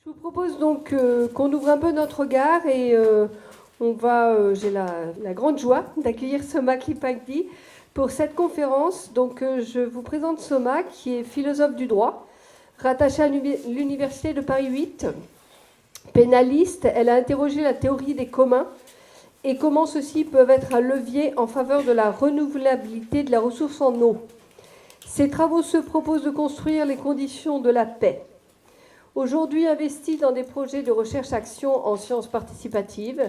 Je vous propose donc qu'on ouvre un peu notre regard et j'ai la grande joie d'accueillir Soma Klipakdi pour cette conférence. Donc je vous présente Soma, qui est philosophe du droit, rattachée à l'Université de Paris 8, pénaliste. Elle a interrogé la théorie des communs et comment ceux-ci peuvent être un levier en faveur de la renouvelabilité de la ressource en eau. Ses travaux se proposent de construire les conditions de la paix. Aujourd'hui investie dans des projets de recherche-action en sciences participatives,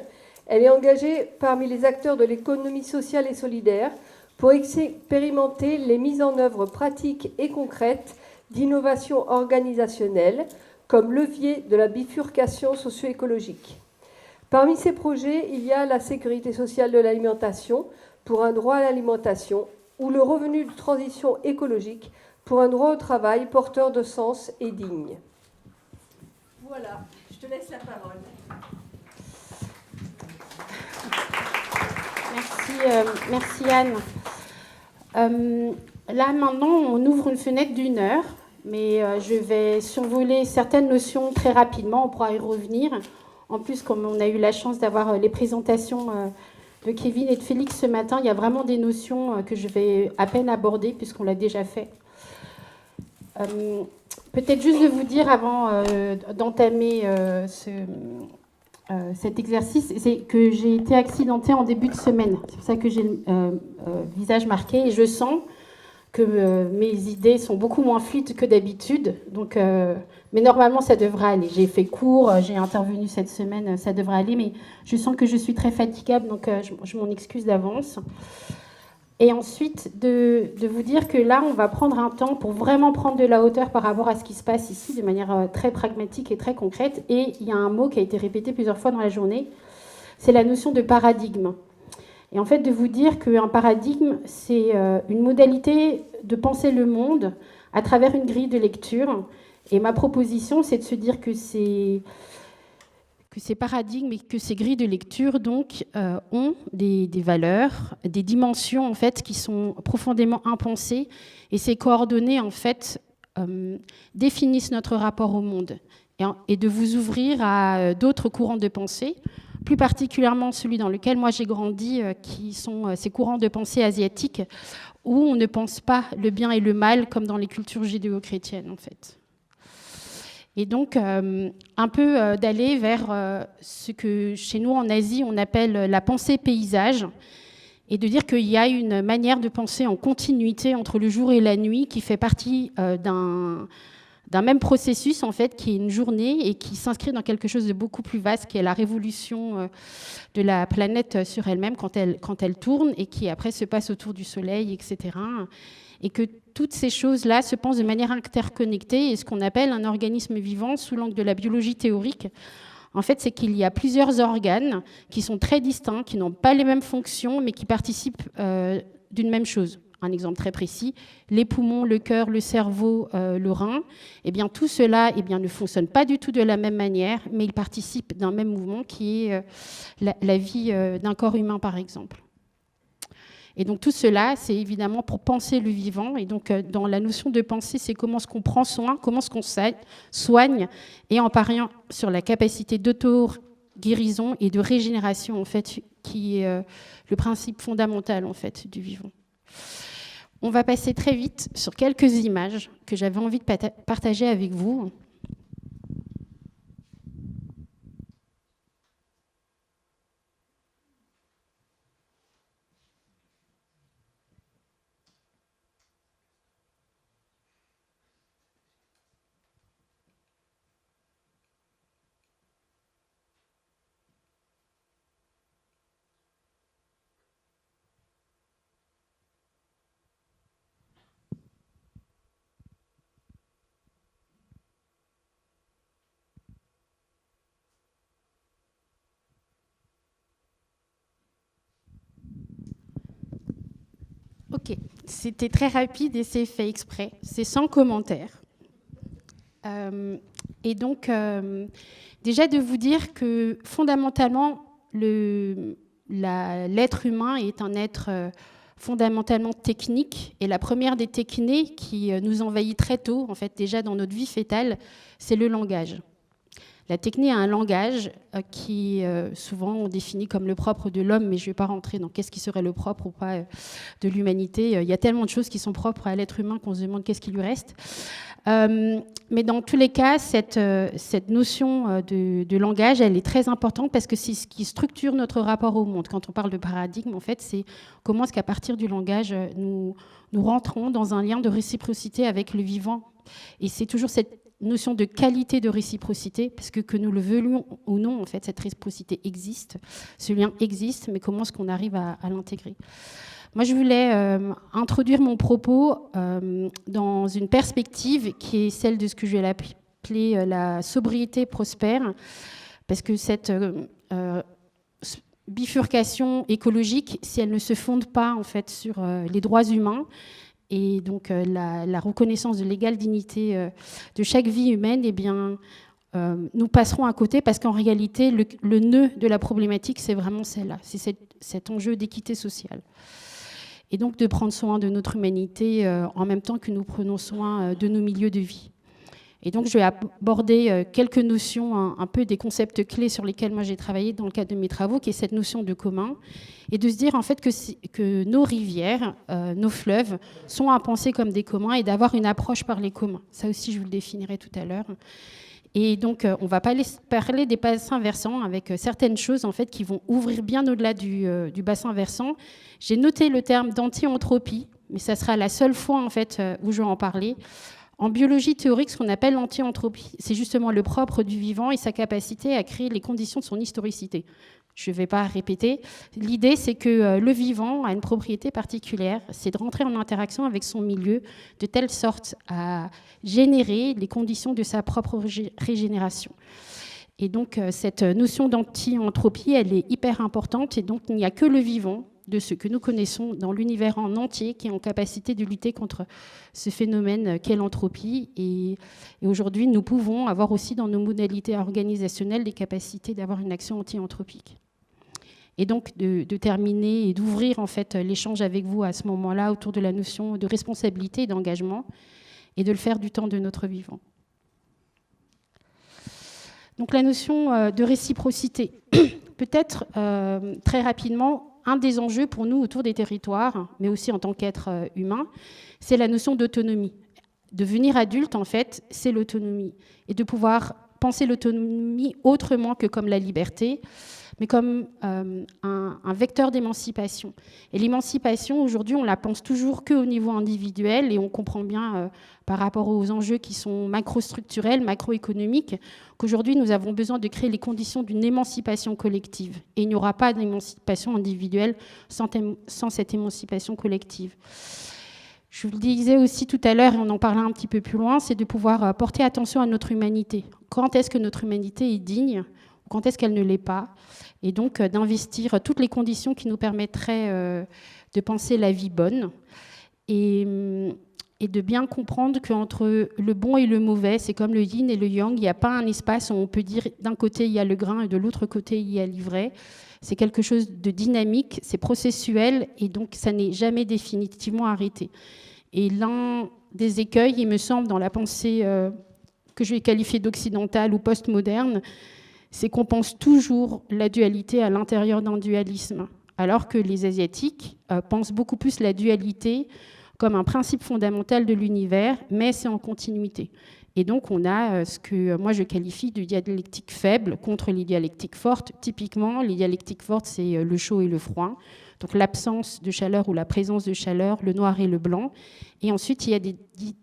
elle est engagée parmi les acteurs de l'économie sociale et solidaire pour expérimenter les mises en œuvre pratiques et concrètes d'innovation organisationnelle comme levier de la bifurcation socio-écologique. Parmi ces projets, il y a la sécurité sociale de l'alimentation pour un droit à l'alimentation ou le revenu de transition écologique pour un droit au travail porteur de sens et digne. Voilà, je te laisse la parole. Merci Anne. Là maintenant, on ouvre une fenêtre d'1 heure, mais je vais survoler certaines notions très rapidement, on pourra y revenir. En plus, comme on a eu la chance d'avoir les présentations de Kevin et de Félix ce matin, il y a vraiment des notions que je vais à peine aborder puisqu'on l'a déjà fait. Peut-être juste de vous dire avant d'entamer cet exercice, c'est que j'ai été accidentée en début de semaine. C'est pour ça que j'ai le visage marqué et je sens que mes idées sont beaucoup moins fluides que d'habitude. Donc, mais normalement, ça devrait aller. J'ai fait court, j'ai intervenu cette semaine, ça devrait aller, mais je sens que je suis très fatigable, donc je m'en excuse d'avance. Et ensuite, de vous dire que là, on va prendre un temps pour vraiment prendre de la hauteur par rapport à ce qui se passe ici, de manière très pragmatique et très concrète. Et il y a un mot qui a été répété plusieurs fois dans la journée, c'est la notion de paradigme. Et en fait, de vous dire qu'un paradigme, c'est une modalité de penser le monde à travers une grille de lecture. Et ma proposition, c'est de se dire que ces paradigmes et que ces grilles de lecture donc ont des valeurs, des dimensions en fait qui sont profondément impensées, et ces coordonnées en fait définissent notre rapport au monde, et de vous ouvrir à d'autres courants de pensée, plus particulièrement celui dans lequel moi j'ai grandi, qui sont ces courants de pensée asiatiques où on ne pense pas le bien et le mal comme dans les cultures judéo-chrétiennes en fait. Et donc, un peu d'aller vers ce que chez nous en Asie, on appelle la pensée paysage, et de dire qu'il y a une manière de penser en continuité entre le jour et la nuit qui fait partie d'un même processus, en fait, qui est une journée et qui s'inscrit dans quelque chose de beaucoup plus vaste, qui est la révolution de la planète sur elle-même quand elle tourne et qui après se passe autour du Soleil, etc. Et que toutes ces choses-là se pensent de manière interconnectée, et ce qu'on appelle un organisme vivant sous l'angle de la biologie théorique, en fait, c'est qu'il y a plusieurs organes qui sont très distincts, qui n'ont pas les mêmes fonctions, mais qui participent d'une même chose. Un exemple très précis, les poumons, le cœur, le cerveau, le rein, eh bien, tout cela ne fonctionne pas du tout de la même manière, mais ils participent d'un même mouvement qui est la vie d'un corps humain, par exemple. Et donc tout cela, c'est évidemment pour penser le vivant. Et donc dans la notion de pensée, c'est comment est-ce qu'on prend soin, comment est-ce qu'on soigne, et en pariant sur la capacité d'auto-guérison et de régénération, en fait, qui est le principe fondamental, en fait, du vivant. On va passer très vite sur quelques images que j'avais envie de partager avec vous. Ok, c'était très rapide et c'est fait exprès. C'est sans commentaire. Et donc, déjà de vous dire que fondamentalement, l'être humain est un être fondamentalement technique. Et la première des techniques qui nous envahit très tôt, en fait, déjà dans notre vie fétale, c'est le langage. La technie a un langage qui souvent on définit comme le propre de l'homme, mais je ne vais pas rentrer dans qu'est-ce qui serait le propre ou pas de l'humanité. Il y a tellement de choses qui sont propres à l'être humain qu'on se demande qu'est-ce qui lui reste. Mais dans tous les cas, cette notion de langage, elle est très importante parce que c'est ce qui structure notre rapport au monde. Quand on parle de paradigme, en fait, c'est comment est-ce qu'à partir du langage, nous rentrons dans un lien de réciprocité avec le vivant. Et c'est toujours cette notion de qualité de réciprocité, parce que nous le veuillons ou non, en fait, cette réciprocité existe, ce lien existe, mais comment est-ce qu'on arrive à l'intégrer ? Moi, je voulais introduire mon propos dans une perspective qui est celle de ce que je vais appeler la sobriété prospère, parce que cette bifurcation écologique, si elle ne se fonde pas en fait sur les droits humains, et donc la reconnaissance de l'égale dignité de chaque vie humaine, eh bien, nous passerons à côté parce qu'en réalité, le nœud de la problématique, c'est vraiment celle-là, c'est cet enjeu d'équité sociale. Et donc de prendre soin de notre humanité en même temps que nous prenons soin de nos milieux de vie. Et donc je vais aborder quelques notions, un peu des concepts clés sur lesquels moi j'ai travaillé dans le cadre de mes travaux, qui est cette notion de commun, et de se dire en fait que nos rivières, nos fleuves, sont à penser comme des communs et d'avoir une approche par les communs. Ça aussi je vous le définirai tout à l'heure. Et donc on va parler des bassins versants avec certaines choses en fait qui vont ouvrir bien au-delà du bassin versant. J'ai noté le terme d'anti-entropie, mais ça sera la seule fois en fait où je vais en parler. En biologie théorique, ce qu'on appelle l'anti-entropie, c'est justement le propre du vivant et sa capacité à créer les conditions de son historicité. Je ne vais pas répéter. L'idée, c'est que le vivant a une propriété particulière, c'est de rentrer en interaction avec son milieu de telle sorte à générer les conditions de sa propre régénération. Et donc, cette notion d'anti-entropie, elle est hyper importante. Et donc, il n'y a que le vivant, de ce que nous connaissons dans l'univers en entier, qui est en capacité de lutter contre ce phénomène qu'est l'entropie. Et aujourd'hui, nous pouvons avoir aussi dans nos modalités organisationnelles des capacités d'avoir une action anti-anthropique. Et donc de terminer et d'ouvrir en fait l'échange avec vous à ce moment-là autour de la notion de responsabilité et d'engagement, et de le faire du temps de notre vivant. Donc la notion de réciprocité. Peut-être très rapidement, un des enjeux pour nous autour des territoires, mais aussi en tant qu'être humain, c'est la notion d'autonomie. Devenir adulte, en fait, c'est l'autonomie. Et de pouvoir penser l'autonomie autrement que comme la liberté, mais comme un vecteur d'émancipation. Et l'émancipation, aujourd'hui, on la pense toujours qu'au niveau individuel, et on comprend bien, par rapport aux enjeux qui sont macrostructurels, macroéconomiques, qu'aujourd'hui, nous avons besoin de créer les conditions d'une émancipation collective. Et il n'y aura pas d'émancipation individuelle sans cette émancipation collective. Je vous le disais aussi tout à l'heure, et on en parlait un petit peu plus loin, c'est de pouvoir porter attention à notre humanité. Quand est-ce que notre humanité est digne ? Quand est-ce qu'elle ne l'est pas ? Et donc d'investir toutes les conditions qui nous permettraient de penser la vie bonne et de bien comprendre qu'entre le bon et le mauvais, c'est comme le yin et le yang, il n'y a pas un espace où on peut dire d'un côté il y a le grain et de l'autre côté il y a l'ivraie. C'est quelque chose de dynamique, c'est processuel et donc ça n'est jamais définitivement arrêté. Et l'un des écueils, il me semble, dans la pensée que je vais qualifier d'occidentale ou postmoderne, c'est qu'on pense toujours la dualité à l'intérieur d'un dualisme, alors que les Asiatiques pensent beaucoup plus la dualité comme un principe fondamental de l'univers, mais c'est en continuité. Et donc on a ce que moi je qualifie de dialectique faible contre les dialectiques fortes. Typiquement, les dialectiques fortes, c'est le chaud et le froid, donc l'absence de chaleur ou la présence de chaleur, le noir et le blanc. Et ensuite, il y a des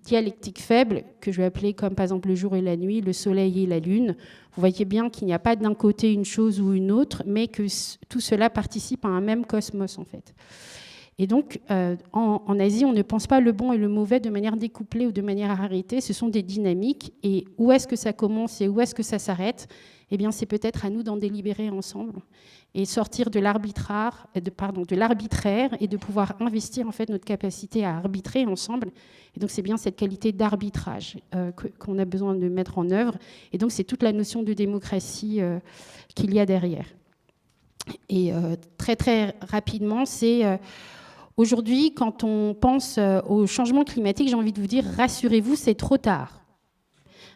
dialectiques faibles, que je vais appeler comme par exemple le jour et la nuit, le soleil et la lune. Vous voyez bien qu'il n'y a pas d'un côté une chose ou une autre, mais que tout cela participe à un même cosmos, en fait. Et donc, en Asie, on ne pense pas le bon et le mauvais de manière découplée ou de manière arrêtée. Ce sont des dynamiques. Et où est-ce que ça commence et où est-ce que ça s'arrête ? Eh bien, c'est peut-être à nous d'en délibérer ensemble et sortir de l'arbitraire et de pouvoir investir en fait notre capacité à arbitrer ensemble. Et donc, c'est bien cette qualité d'arbitrage qu'on a besoin de mettre en œuvre. Et donc, c'est toute la notion de démocratie qu'il y a derrière. Et très, très rapidement, c'est... Aujourd'hui, quand on pense au changement climatique, j'ai envie de vous dire, rassurez-vous, c'est trop tard.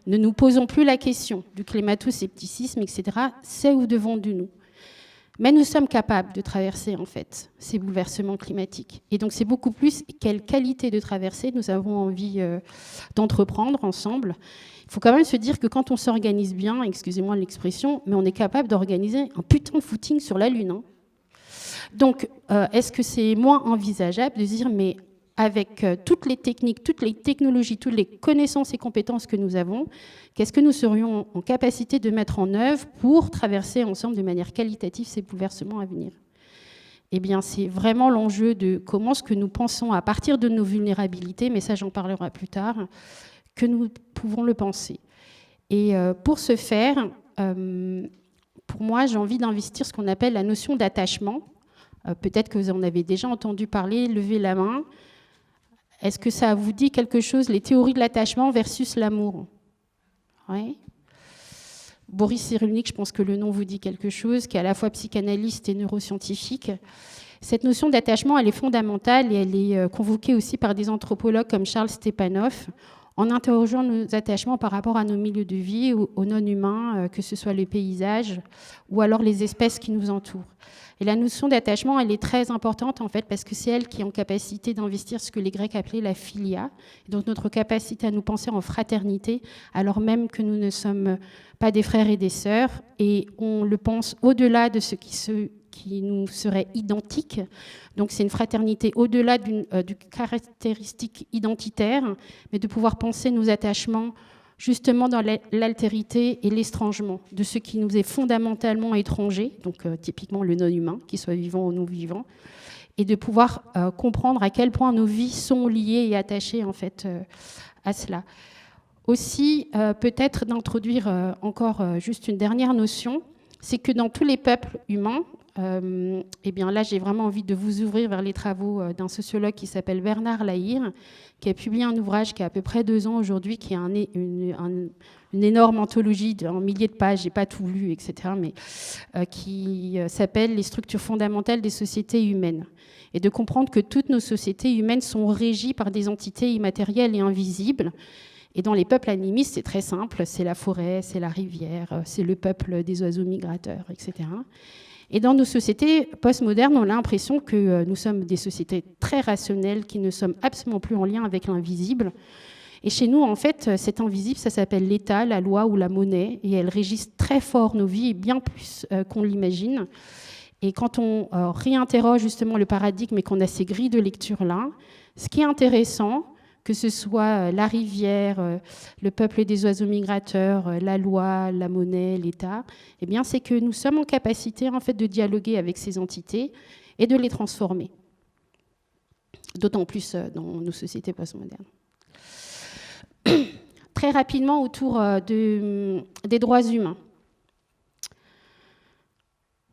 Ne nous posons plus la question du climato-scepticisme, etc. C'est où devons nous. Mais nous sommes capables de traverser, en fait, ces bouleversements climatiques. Et donc, c'est beaucoup plus quelle qualité de traversée nous avons envie d'entreprendre ensemble. Il faut quand même se dire que quand on s'organise bien, excusez-moi l'expression, mais on est capable d'organiser un putain de footing sur la Lune. Donc, est-ce que c'est moins envisageable de dire, mais avec toutes les techniques, toutes les technologies, toutes les connaissances et compétences que nous avons, qu'est-ce que nous serions en capacité de mettre en œuvre pour traverser ensemble de manière qualitative ces bouleversements à venir ? Eh bien, c'est vraiment l'enjeu de comment ce que nous pensons à partir de nos vulnérabilités, mais ça j'en parlerai plus tard, que nous pouvons le penser. Et pour ce faire, pour moi, j'ai envie d'investir ce qu'on appelle la notion d'attachement. Peut-être que vous en avez déjà entendu parler, levez la main. Est-ce que ça vous dit quelque chose, les théories de l'attachement versus l'amour ? Oui. Boris Cyrulnik, je pense que le nom vous dit quelque chose, qui est à la fois psychanalyste et neuroscientifique. Cette notion d'attachement, elle est fondamentale et elle est convoquée aussi par des anthropologues comme Charles Stepanov, en interrogeant nos attachements par rapport à nos milieux de vie, aux non-humains, que ce soit les paysages ou alors les espèces qui nous entourent. Et la notion d'attachement, elle est très importante en fait parce que c'est elle qui est en capacité d'investir ce que les Grecs appelaient la philia, donc notre capacité à nous penser en fraternité, alors même que nous ne sommes pas des frères et des sœurs, et on le pense au-delà de ce qui nous serait identique. Donc c'est une fraternité au-delà d'une caractéristique identitaire, mais de pouvoir penser nos attachements justement dans l'altérité et l'estrangement de ce qui nous est fondamentalement étranger, donc typiquement le non-humain, qu'il soit vivant ou non vivant, et de pouvoir comprendre à quel point nos vies sont liées et attachées en fait à cela. Aussi, peut-être d'introduire encore juste une dernière notion, c'est que dans tous les peuples humains, et bien là j'ai vraiment envie de vous ouvrir vers les travaux d'un sociologue qui s'appelle Bernard Lahire, qui a publié un ouvrage qui a à peu près 2 ans aujourd'hui, qui est une énorme anthologie d'un millier de pages, j'ai pas tout lu, etc., mais qui s'appelle « Les structures fondamentales des sociétés humaines ». Et de comprendre que toutes nos sociétés humaines sont régies par des entités immatérielles et invisibles. Et dans les peuples animistes, c'est très simple, c'est la forêt, c'est la rivière, c'est le peuple des oiseaux migrateurs, etc. Et dans nos sociétés postmodernes, on a l'impression que nous sommes des sociétés très rationnelles, qui ne sommes absolument plus en lien avec l'invisible. Et chez nous, en fait, cet invisible, ça s'appelle l'État, la loi ou la monnaie, et elles régissent très fort nos vies, et bien plus qu'on l'imagine. Et quand on réinterroge justement le paradigme et qu'on a ces grilles de lecture-là, ce qui est intéressant, que ce soit la rivière, le peuple des oiseaux migrateurs, la loi, la monnaie, l'État, eh bien, c'est que nous sommes en capacité en fait, de dialoguer avec ces entités et de les transformer. D'autant plus dans nos sociétés postmodernes. Très rapidement, autour des droits humains.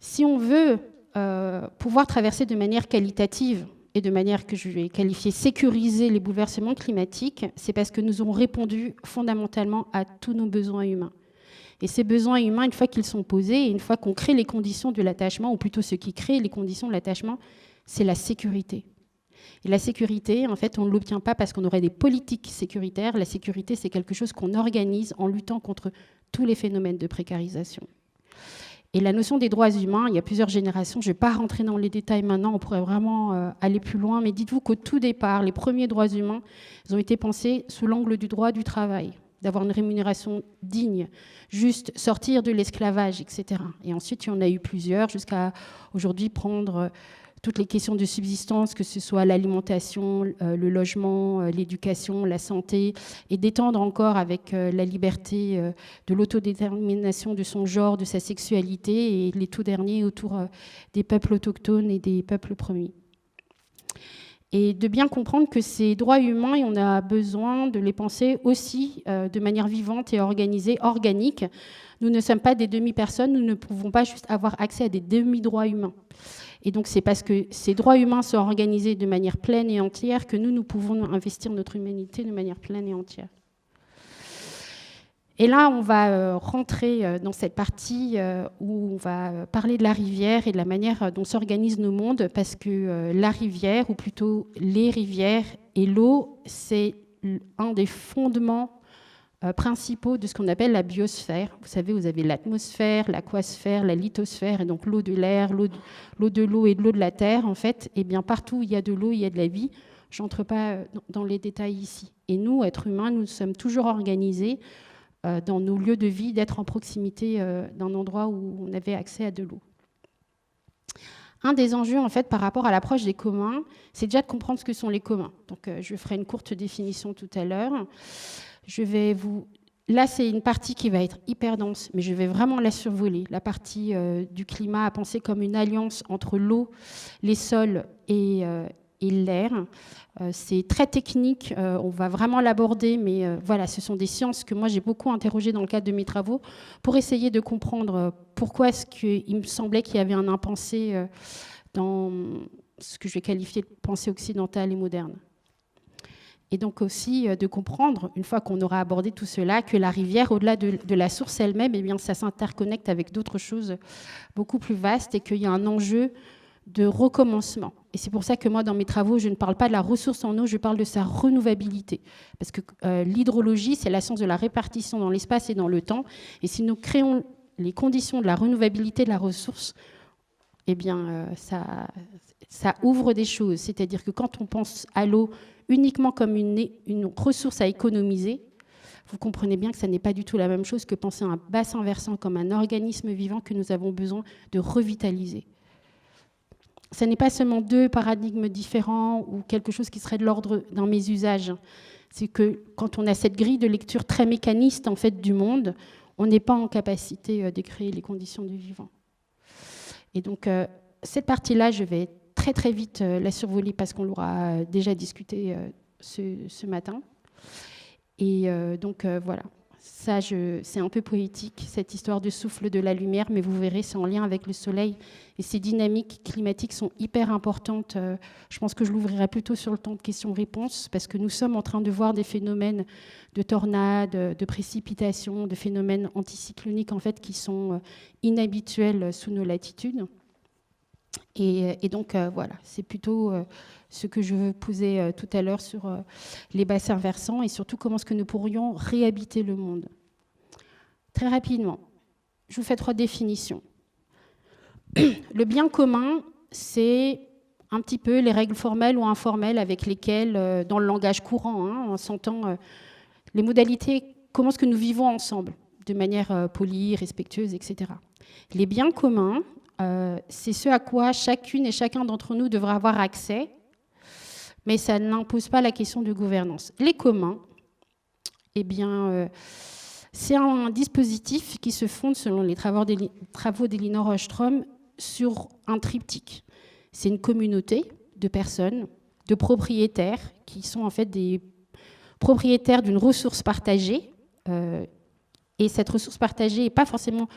Si on veut pouvoir traverser de manière qualitative et de manière que je vais qualifier sécuriser les bouleversements climatiques, c'est parce que nous avons répondu fondamentalement à tous nos besoins humains. Et ces besoins humains, une fois qu'ils sont posés, et une fois qu'on crée les conditions de l'attachement, ou plutôt ce qui crée les conditions de l'attachement, c'est la sécurité. Et la sécurité, en fait, on ne l'obtient pas parce qu'on aurait des politiques sécuritaires. La sécurité, c'est quelque chose qu'on organise en luttant contre tous les phénomènes de précarisation. Et la notion des droits humains, il y a plusieurs générations, je ne vais pas rentrer dans les détails maintenant, on pourrait vraiment aller plus loin, mais dites-vous qu'au tout départ, les premiers droits humains, ils ont été pensés sous l'angle du droit du travail, d'avoir une rémunération digne, juste sortir de l'esclavage, etc. Et ensuite, il y en a eu plusieurs, jusqu'à aujourd'hui prendre toutes les questions de subsistance, que ce soit l'alimentation, le logement, l'éducation, la santé, et d'étendre encore avec la liberté de l'autodétermination de son genre, de sa sexualité, et les tout derniers autour des peuples autochtones et des peuples premiers. Et de bien comprendre que ces droits humains, on a besoin de les penser aussi de manière vivante et organisée, organique. Nous ne sommes pas des demi-personnes, nous ne pouvons pas juste avoir accès à des demi-droits humains. Et donc, c'est parce que ces droits humains sont organisés de manière pleine et entière que nous pouvons investir notre humanité de manière pleine et entière. Et là, on va rentrer dans cette partie où on va parler de la rivière et de la manière dont s'organisent nos mondes, parce que la rivière, ou plutôt les rivières et l'eau, c'est un des fondements principaux de ce qu'on appelle la biosphère. Vous savez, vous avez l'atmosphère, l'aquasphère, la lithosphère, et donc l'eau de l'air, l'eau de l'eau et de l'eau de la terre, en fait. Et bien partout où il y a de l'eau, il y a de la vie. Je n'entre pas dans les détails ici. Et nous, êtres humains, nous sommes toujours organisés dans nos lieux de vie, d'être en proximité d'un endroit où on avait accès à de l'eau. Un des enjeux, en fait, par rapport à l'approche des communs, c'est déjà de comprendre ce que sont les communs. Donc, je ferai une courte définition tout à l'heure. Là, c'est une partie qui va être hyper dense, mais je vais vraiment la survoler. La partie du climat à penser comme une alliance entre l'eau, les sols et l'air. C'est très technique, on va vraiment l'aborder, mais voilà, ce sont des sciences que moi j'ai beaucoup interrogées dans le cadre de mes travaux pour essayer de comprendre pourquoi est-ce qu'il me semblait qu'il y avait un impensé dans ce que je vais qualifier de pensée occidentale et moderne. Et donc aussi de comprendre, une fois qu'on aura abordé tout cela, que la rivière, au-delà de la source elle-même, eh bien, ça s'interconnecte avec d'autres choses beaucoup plus vastes et qu'il y a un enjeu de recommencement. Et c'est pour ça que moi, dans mes travaux, je ne parle pas de la ressource en eau, je parle de sa renouvelabilité. Parce que l'hydrologie, c'est la science de la répartition dans l'espace et dans le temps. Et si nous créons les conditions de la renouvelabilité de la ressource, eh bien, ça ouvre des choses. C'est-à-dire que quand on pense à l'eau uniquement comme une ressource à économiser, vous comprenez bien que ça n'est pas du tout la même chose que penser à un bassin versant comme un organisme vivant que nous avons besoin de revitaliser. Ce n'est pas seulement deux paradigmes différents ou quelque chose qui serait de l'ordre dans mes usages. C'est que quand on a cette grille de lecture très mécaniste en fait, du monde, on n'est pas en capacité de créer les conditions du vivant. Et donc, cette partie-là, je vais très très vite la survoler parce qu'on l'aura déjà discuté ce matin. Et donc, voilà. Ça, c'est un peu poétique, cette histoire de souffle de la lumière, mais vous verrez, c'est en lien avec le soleil. Et ces dynamiques climatiques sont hyper importantes. Je pense que je l'ouvrirai plutôt sur le temps de questions-réponses, parce que nous sommes en train de voir des phénomènes de tornades, de précipitations, de phénomènes anticycloniques, en fait, qui sont inhabituels sous nos latitudes. Et donc, voilà, c'est plutôt ce que je veux poser tout à l'heure sur les bassins versants et surtout comment est-ce que nous pourrions réhabiter le monde. Très rapidement, je vous fais 3 définitions. Le bien commun, c'est un petit peu les règles formelles ou informelles avec lesquelles, dans le langage courant, on s'entend les modalités, comment est-ce que nous vivons ensemble, de manière polie, respectueuse, etc. Les biens communs, c'est ce à quoi chacune et chacun d'entre nous devra avoir accès, mais ça n'impose pas la question de gouvernance. Les communs, eh bien, c'est un dispositif qui se fonde, selon les travaux d'Elinor Ostrom, sur un triptyque. C'est une communauté de personnes, de propriétaires, qui sont en fait des propriétaires d'une ressource partagée, et cette ressource partagée n'est pas forcément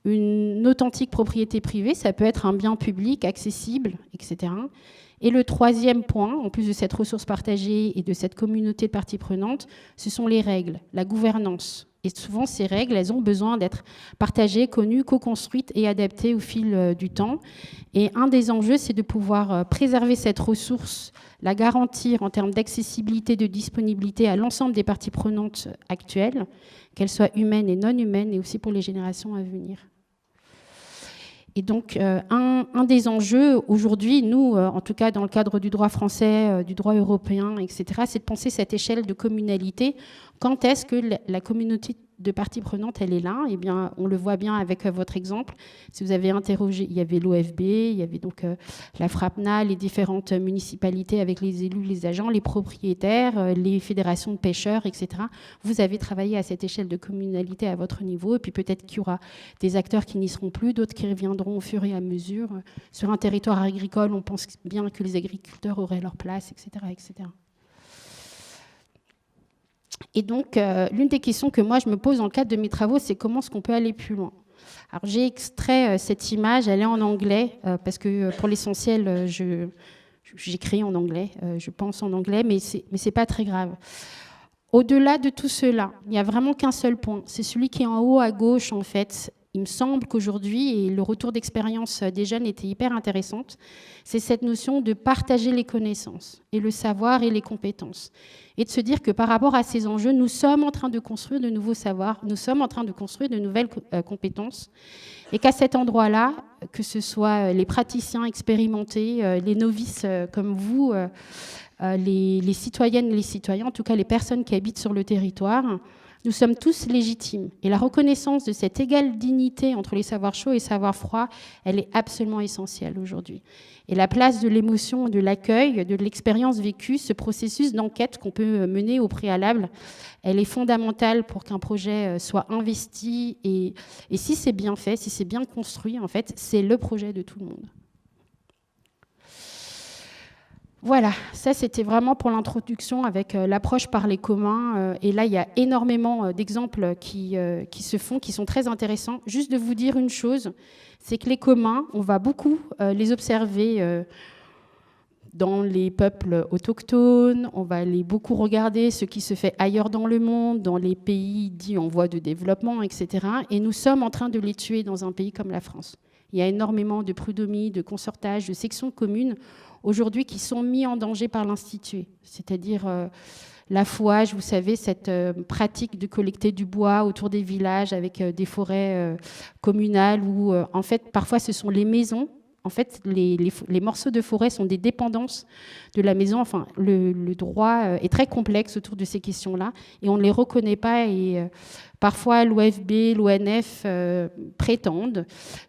une authentique propriété privée, ça peut être un bien public, accessible, etc. Et le 3e point, en plus de cette ressource partagée et de cette communauté de parties prenantes, ce sont les règles, la gouvernance. Et souvent, ces règles, elles ont besoin d'être partagées, connues, co-construites et adaptées au fil du temps. Et un des enjeux, c'est de pouvoir préserver cette ressource, la garantir en termes d'accessibilité, de disponibilité à l'ensemble des parties prenantes actuelles, qu'elles soient humaines et non humaines, et aussi pour les générations à venir. Et donc, un des enjeux aujourd'hui, nous, en tout cas dans le cadre du droit français, du droit européen, etc., c'est de penser cette échelle de communalité. Quand est-ce que la communauté de parties prenantes, elle est là? Eh bien, on le voit bien avec votre exemple. Si vous avez interrogé, il y avait l'OFB, il y avait donc la FRAPNA, les différentes municipalités avec les élus, les agents, les propriétaires, les fédérations de pêcheurs, etc. Vous avez travaillé à cette échelle de communalité à votre niveau, et puis peut-être qu'il y aura des acteurs qui n'y seront plus, d'autres qui reviendront au fur et à mesure. Sur un territoire agricole, on pense bien que les agriculteurs auraient leur place, etc., etc. Et donc, l'une des questions que moi, je me pose dans le cadre de mes travaux, c'est comment est-ce qu'on peut aller plus loin? Alors, j'ai extrait cette image, elle est en anglais, parce que pour l'essentiel, j'écris en anglais, je pense en anglais, mais c'est pas très grave. Au-delà de tout cela, il n'y a vraiment qu'un seul point. C'est celui qui est en haut à gauche, en fait. il me semble qu'aujourd'hui, et le retour d'expérience des jeunes était hyper intéressante, c'est cette notion de partager les connaissances et le savoir et les compétences. Et de se dire que par rapport à ces enjeux, nous sommes en train de construire de nouveaux savoirs, nous sommes en train de construire de nouvelles compétences. Et qu'à cet endroit-là, que ce soit les praticiens expérimentés, les novices comme vous, les citoyennes et les citoyens, en tout cas les personnes qui habitent sur le territoire, nous sommes tous légitimes. Et la reconnaissance de cette égale dignité entre les savoirs chauds et les savoirs froids, elle est absolument essentielle aujourd'hui. Et la place de l'émotion, de l'accueil, de l'expérience vécue, ce processus d'enquête qu'on peut mener au préalable, elle est fondamentale pour qu'un projet soit investi. Et si c'est bien fait, si c'est bien construit, en fait, c'est le projet de tout le monde. Voilà, ça c'était vraiment pour l'introduction avec l'approche par les communs. Et là, il y a énormément d'exemples qui se font, qui sont très intéressants. Juste de vous dire une chose, c'est que les communs, on va beaucoup les observer dans les peuples autochtones, on va aller beaucoup regarder ce qui se fait ailleurs dans le monde, dans les pays dits en voie de développement, etc. Et nous sommes en train de les tuer dans un pays comme la France. Il y a énormément de prud'homie, de concertage, de sections communes aujourd'hui qui sont mis en danger par l'Institut. C'est-à-dire l'affouage, vous savez, cette pratique de collecter du bois autour des villages avec des forêts communales où, en fait, parfois, ce sont les maisons. En fait, les morceaux de forêt sont des dépendances de la maison. Enfin, le droit est très complexe autour de ces questions-là et on ne les reconnaît pas. Et parfois, l'OFB, l'ONF prétendent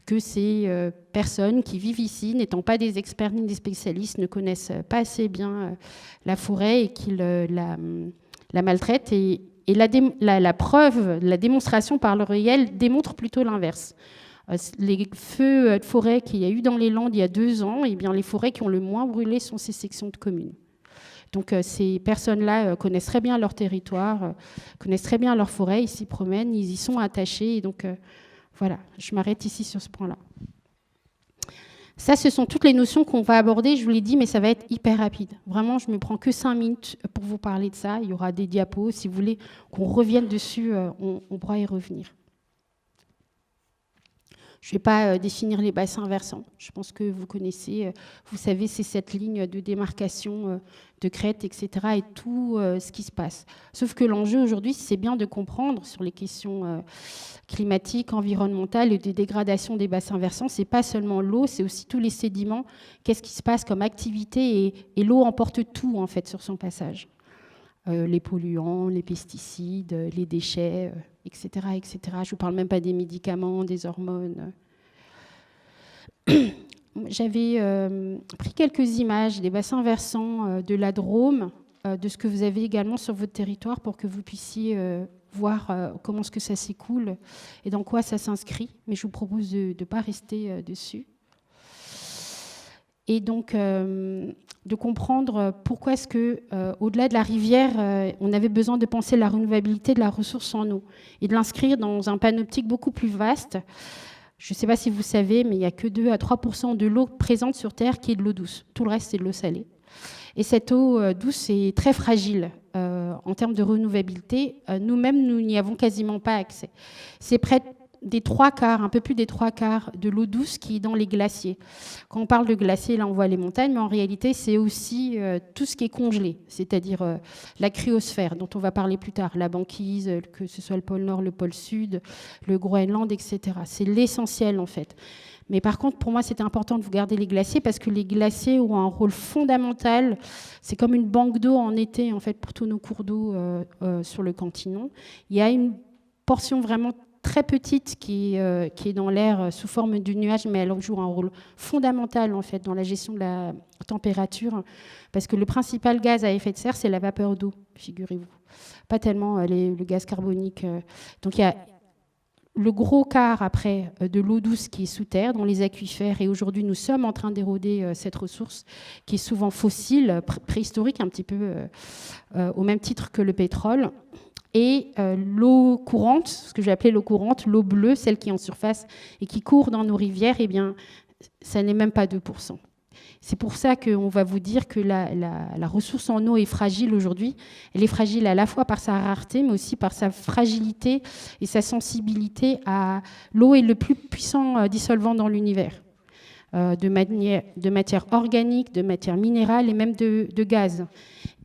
que ces personnes qui vivent ici, n'étant pas des experts ni des spécialistes, ne connaissent pas assez bien la forêt et qu'ils la maltraitent. Et la preuve, la démonstration par le réel démontre plutôt l'inverse. Les feux de forêt qu'il y a eu dans les Landes il y a 2 ans, eh bien, les forêts qui ont le moins brûlé sont ces sections de communes. Donc ces personnes-là connaissent très bien leur territoire, connaissent très bien leur forêt, ils s'y promènent, ils y sont attachés. Et donc voilà, je m'arrête ici sur ce point-là. Ça, ce sont toutes les notions qu'on va aborder, je vous l'ai dit, mais ça va être hyper rapide. Vraiment, je ne me prends que 5 minutes pour vous parler de ça. Il y aura des diapos. Si vous voulez qu'on revienne dessus, on pourra y revenir. Je ne vais pas définir les bassins versants. Je pense que vous connaissez, vous savez, c'est cette ligne de démarcation de crête, etc. et tout ce qui se passe. Sauf que l'enjeu aujourd'hui, c'est bien de comprendre sur les questions climatiques, environnementales et de dégradation des bassins versants. Ce n'est pas seulement l'eau, c'est aussi tous les sédiments. Qu'est-ce qui se passe comme activité et l'eau emporte tout, en fait, sur son passage. Les polluants, les pesticides, les déchets, etc., etc. Je ne vous parle même pas des médicaments, des hormones. J'avais pris quelques images des bassins versants de la Drôme, de ce que vous avez également sur votre territoire pour que vous puissiez voir comment est-ce que ça s'écoule et dans quoi ça s'inscrit. Mais je vous propose de ne pas rester dessus. Et donc, de comprendre pourquoi est-ce que, au-delà de la rivière, on avait besoin de penser la renouvelabilité de la ressource en eau et de l'inscrire dans un panoptique beaucoup plus vaste. Je ne sais pas si vous savez, mais il n'y a que 2 à 3% de l'eau présente sur Terre qui est de l'eau douce. Tout le reste, c'est de l'eau salée. Et cette eau douce est très fragile en termes de renouvelabilité. Nous-mêmes, nous n'y avons quasiment pas accès. C'est près des 3/4, un peu plus des 3/4 de l'eau douce qui est dans les glaciers. Quand on parle de glaciers, là on voit les montagnes, mais en réalité c'est aussi tout ce qui est congelé, c'est-à-dire la cryosphère dont on va parler plus tard, la banquise, que ce soit le pôle Nord, le pôle Sud, le Groenland, etc. C'est l'essentiel en fait. Mais par contre, pour moi, c'était important de vous garder les glaciers parce que les glaciers ont un rôle fondamental. C'est comme une banque d'eau en été en fait pour tous nos cours d'eau sur le Cantinon. Il y a une portion vraiment très petite qui est dans l'air sous forme de nuage, mais elle joue un rôle fondamental en fait dans la gestion de la température, parce que le principal gaz à effet de serre, c'est la vapeur d'eau, figurez-vous. Pas tellement le gaz carbonique. Donc il y a le gros quart après de l'eau douce qui est sous terre, dans les aquifères, et aujourd'hui nous sommes en train d'éroder cette ressource qui est souvent fossile, préhistorique un petit peu, au même titre que le pétrole. Et l'eau courante, ce que j'ai appelé l'eau courante, l'eau bleue, celle qui est en surface et qui court dans nos rivières, eh bien, ça n'est même pas 2%. C'est pour ça qu'on va vous dire que la ressource en eau est fragile aujourd'hui. Elle est fragile à la fois par sa rareté, mais aussi par sa fragilité et sa sensibilité à l'eau est le plus puissant dissolvant dans l'univers, de matière organique, de matière minérale et même de gaz.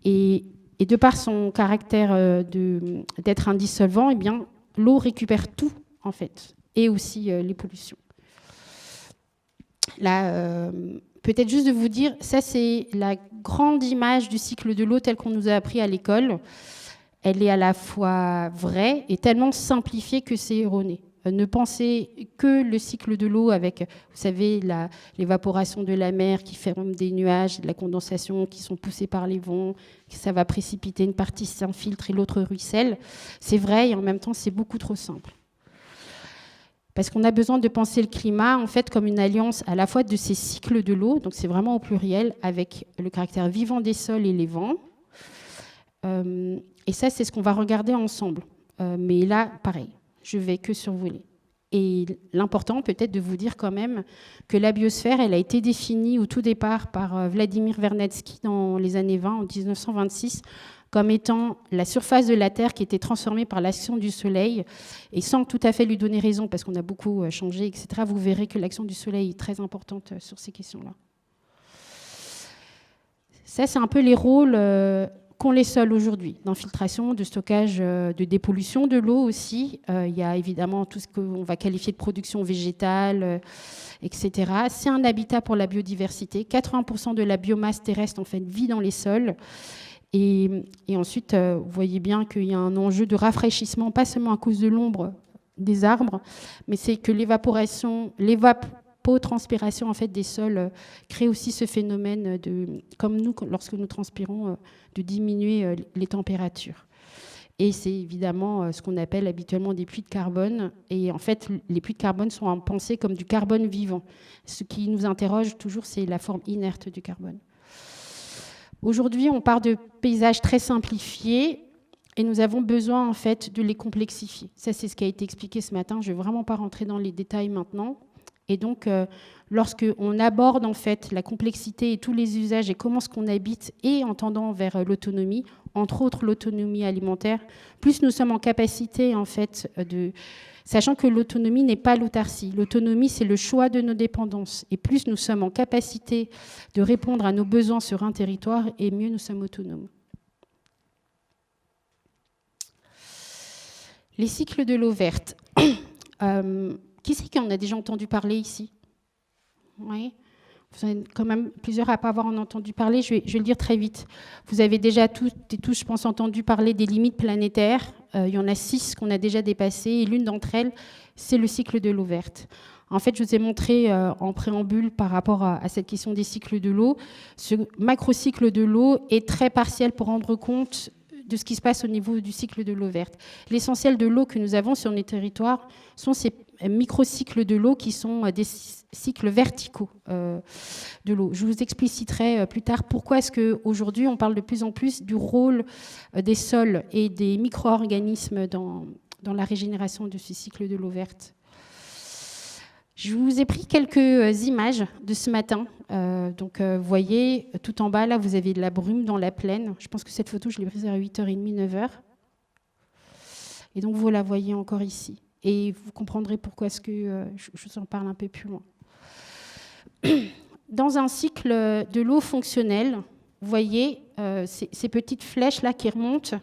Et de par son caractère d'être un dissolvant, eh bien, l'eau récupère tout, en fait, et aussi les pollutions. Là, peut-être juste de vous dire, ça c'est la grande image du cycle de l'eau tel qu'on nous a appris à l'école. Elle est à la fois vraie et tellement simplifiée que c'est erroné. Ne pensez que le cycle de l'eau avec, vous savez, l'évaporation de la mer qui forme des nuages, la condensation qui sont poussés par les vents, que ça va précipiter, une partie s'infiltre et l'autre ruisselle. C'est vrai et en même temps c'est beaucoup trop simple. Parce qu'on a besoin de penser le climat en fait comme une alliance à la fois de ces cycles de l'eau, donc c'est vraiment au pluriel, avec le caractère vivant des sols et les vents. Et ça, c'est ce qu'on va regarder ensemble. Mais là, pareil, je vais que survoler. Et l'important, peut-être, de vous dire quand même que la biosphère, elle a été définie au tout départ par Vladimir Vernadsky dans les années 20, en 1926, comme étant la surface de la Terre qui était transformée par l'action du Soleil. Et sans tout à fait lui donner raison, parce qu'on a beaucoup changé, etc., vous verrez que l'action du Soleil est très importante sur ces questions-là. Ça, c'est un peu les rôles qu'ont les sols aujourd'hui, d'infiltration, de stockage, de dépollution de l'eau aussi. Il y a évidemment tout ce qu'on va qualifier de production végétale, etc. C'est un habitat pour la biodiversité. 80% de la biomasse terrestre, en fait, vit dans les sols. Et ensuite, vous voyez bien qu'il y a un enjeu de rafraîchissement, pas seulement à cause de l'ombre des arbres, mais c'est que l'évapotranspiration en fait, des sols crée aussi ce phénomène, comme nous, lorsque nous transpirons, de diminuer les températures. Et c'est évidemment ce qu'on appelle habituellement des puits de carbone. Et en fait, les puits de carbone sont pensés comme du carbone vivant. Ce qui nous interroge toujours, c'est la forme inerte du carbone. Aujourd'hui, on part de paysages très simplifiés et nous avons besoin en fait de les complexifier. Ça, c'est ce qui a été expliqué ce matin. Je ne vais vraiment pas rentrer dans les détails maintenant. Et donc, lorsqu'on aborde en fait la complexité et tous les usages et comment est-ce qu'on habite et en tendant vers l'autonomie, entre autres l'autonomie alimentaire, plus nous sommes en capacité en fait sachant que l'autonomie n'est pas l'autarcie. L'autonomie, c'est le choix de nos dépendances. Et plus nous sommes en capacité de répondre à nos besoins sur un territoire, et mieux nous sommes autonomes. Les cycles de l'eau verte. Qui c'est qui en a déjà entendu parler ici? Oui. Vous êtes quand même plusieurs à ne pas avoir en entendu parler. Je vais le dire très vite. Vous avez déjà toutes et tous, je pense, entendu parler des limites planétaires. Il y en a 6 qu'on a déjà dépassées. Et l'une d'entre elles, c'est le cycle de l'eau verte. En fait, je vous ai montré en préambule par rapport à cette question des cycles de l'eau. Ce macrocycle de l'eau est très partiel pour rendre compte de ce qui se passe au niveau du cycle de l'eau verte. L'essentiel de l'eau que nous avons sur nos territoires sont ces microcycles de l'eau qui sont des cycles verticaux de l'eau. Je vous expliciterai plus tard pourquoi est-ce qu'aujourd'hui on parle de plus en plus du rôle des sols et des micro-organismes dans la régénération de ce cycle de l'eau verte. Je vous ai pris quelques images de ce matin. Vous voyez, tout en bas, là, vous avez de la brume dans la plaine. Je pense que cette photo, je l'ai prise à 8h30, 9h. Et donc, vous la voyez encore ici. Et vous comprendrez pourquoi est-ce que je vous en parle un peu plus loin. Dans un cycle de l'eau fonctionnelle, vous voyez ces petites flèches-là qui remontent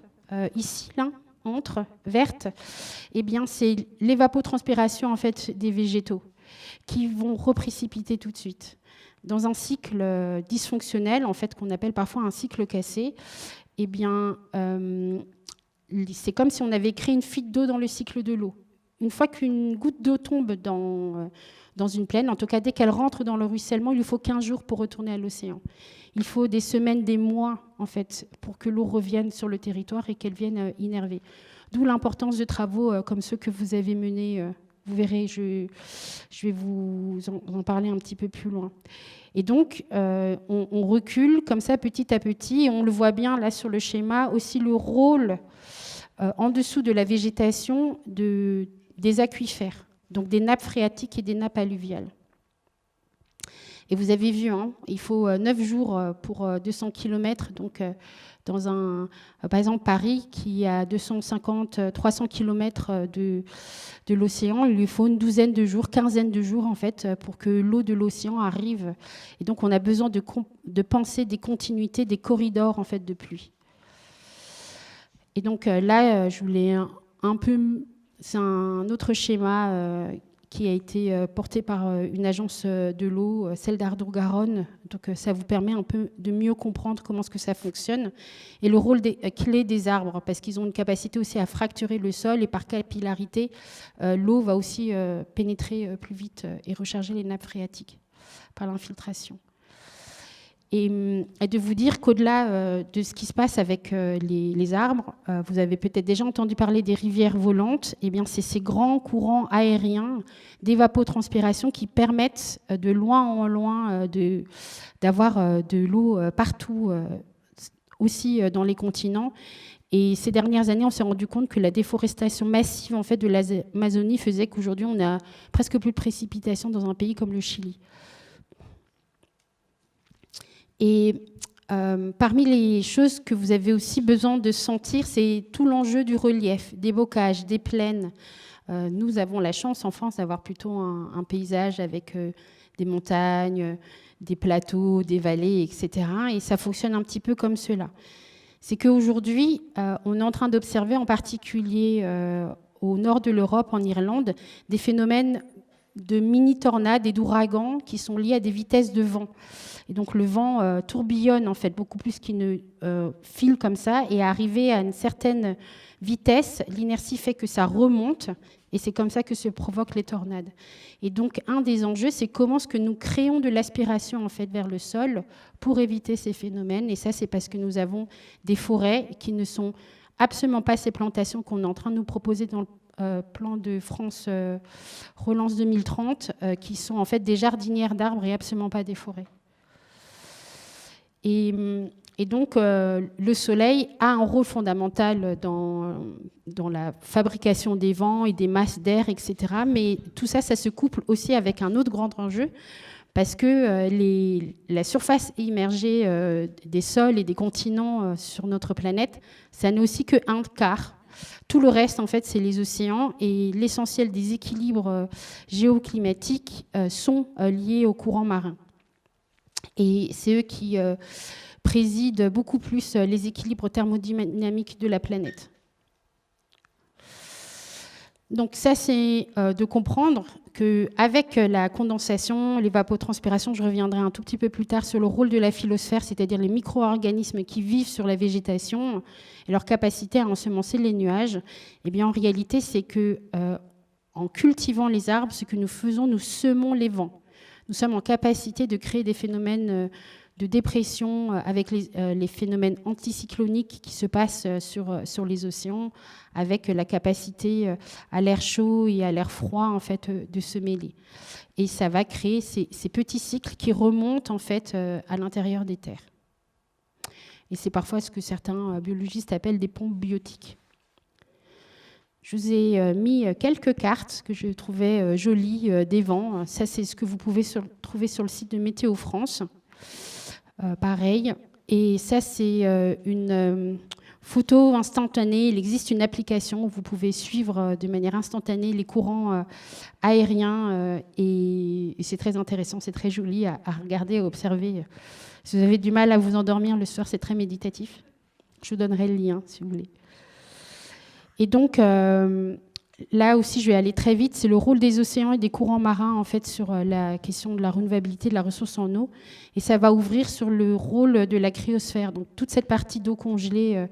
ici, là, entre, vertes. Eh bien, c'est l'évapotranspiration, en fait, des végétaux qui vont reprécipiter tout de suite. Dans un cycle dysfonctionnel, en fait, qu'on appelle parfois un cycle cassé, eh bien, c'est comme si on avait créé une fuite d'eau dans le cycle de l'eau. Une fois qu'une goutte d'eau tombe dans une plaine, en tout cas dès qu'elle rentre dans le ruissellement, il lui faut 15 jours pour retourner à l'océan. Il faut des semaines, des mois, en fait, pour que l'eau revienne sur le territoire et qu'elle vienne innerver. D'où l'importance de travaux comme ceux que vous avez menés. Vous verrez, je vais vous en parler un petit peu plus loin. Et donc, on recule comme ça petit à petit, et on le voit bien là sur le schéma, aussi le rôle en dessous de la végétation des aquifères, donc des nappes phréatiques et des nappes alluviales. Et vous avez vu, hein, il faut 9 jours pour 200 km. Donc, par exemple, Paris, qui a 250-300 km de l'océan, il lui faut une douzaine de jours, quinzaine de jours, en fait, pour que l'eau de l'océan arrive. Et donc, on a besoin de penser des continuités, des corridors, en fait, de pluie. Et donc, là, je voulais un peu... C'est un autre schéma qui a été porté par une agence de l'eau, celle d'Ardour-Garonne. Donc ça vous permet un peu de mieux comprendre comment est-ce que ça fonctionne et le rôle clé des arbres, parce qu'ils ont une capacité aussi à fracturer le sol et par capillarité, l'eau va aussi pénétrer plus vite et recharger les nappes phréatiques par l'infiltration. Et de vous dire qu'au-delà de ce qui se passe avec les arbres, vous avez peut-être déjà entendu parler des rivières volantes. Eh bien, c'est ces grands courants aériens d'évapotranspiration qui permettent de loin en loin d'avoir de l'eau partout, aussi dans les continents. Et ces dernières années, on s'est rendu compte que la déforestation massive en fait, de l'Amazonie faisait qu'aujourd'hui, on a presque plus de précipitations dans un pays comme le Chili. Et parmi les choses que vous avez aussi besoin de sentir, c'est tout l'enjeu du relief, des bocages, des plaines. Nous avons la chance en France d'avoir plutôt un paysage avec des montagnes, des plateaux, des vallées, etc. Et ça fonctionne un petit peu comme cela. C'est qu'aujourd'hui, on est en train d'observer en particulier au nord de l'Europe, en Irlande, des phénomènes de mini-tornades et d'ouragans qui sont liés à des vitesses de vent. Et donc le vent tourbillonne en fait beaucoup plus qu'il ne file comme ça, et arrivé à une certaine vitesse, l'inertie fait que ça remonte, et c'est comme ça que se provoquent les tornades. Et donc un des enjeux, c'est comment est-ce que nous créons de l'aspiration en fait vers le sol pour éviter ces phénomènes. Et ça, c'est parce que nous avons des forêts qui ne sont absolument pas ces plantations qu'on est en train de nous proposer dans le plan de France Relance 2030, qui sont en fait des jardinières d'arbres et absolument pas des forêts. Et donc, le soleil a un rôle fondamental dans la fabrication des vents et des masses d'air, etc. Mais tout ça, ça se couple aussi avec un autre grand enjeu, parce que la surface immergée des sols et des continents sur notre planète, ça n'est aussi qu'un quart. Tout le reste, en fait, c'est les océans, et l'essentiel des équilibres géoclimatiques sont liés aux courants marins. Et c'est eux qui président beaucoup plus les équilibres thermodynamiques de la planète. Donc ça, c'est de comprendre qu'avec la condensation, l'évapotranspiration, je reviendrai un tout petit peu plus tard sur le rôle de la phylosphère, c'est-à-dire les micro-organismes qui vivent sur la végétation et leur capacité à ensemencer les nuages. Eh bien, en réalité, c'est que en cultivant les arbres, ce que nous faisons, nous semons les vents. Nous sommes en capacité de créer des phénomènes de dépression avec les phénomènes anticycloniques qui se passent sur les océans, avec la capacité à l'air chaud et à l'air froid en fait, de se mêler. Et ça va créer ces petits cycles qui remontent en fait, à l'intérieur des terres. Et c'est parfois ce que certains biologistes appellent des pompes biotiques. Je vous ai mis quelques cartes que je trouvais jolies des vents. Ça, c'est ce que vous pouvez trouver sur le site de Météo France. Pareil. Et ça, c'est une photo instantanée. Il existe une application où vous pouvez suivre de manière instantanée les courants aériens. Et c'est très intéressant, c'est très joli à regarder, à observer. Si vous avez du mal à vous endormir le soir, c'est très méditatif. Je vous donnerai le lien, si vous voulez. Et donc, là aussi, je vais aller très vite. C'est le rôle des océans et des courants marins en fait, sur la question de la renouvelabilité de la ressource en eau. Et ça va ouvrir sur le rôle de la cryosphère. Donc, toute cette partie d'eau congelée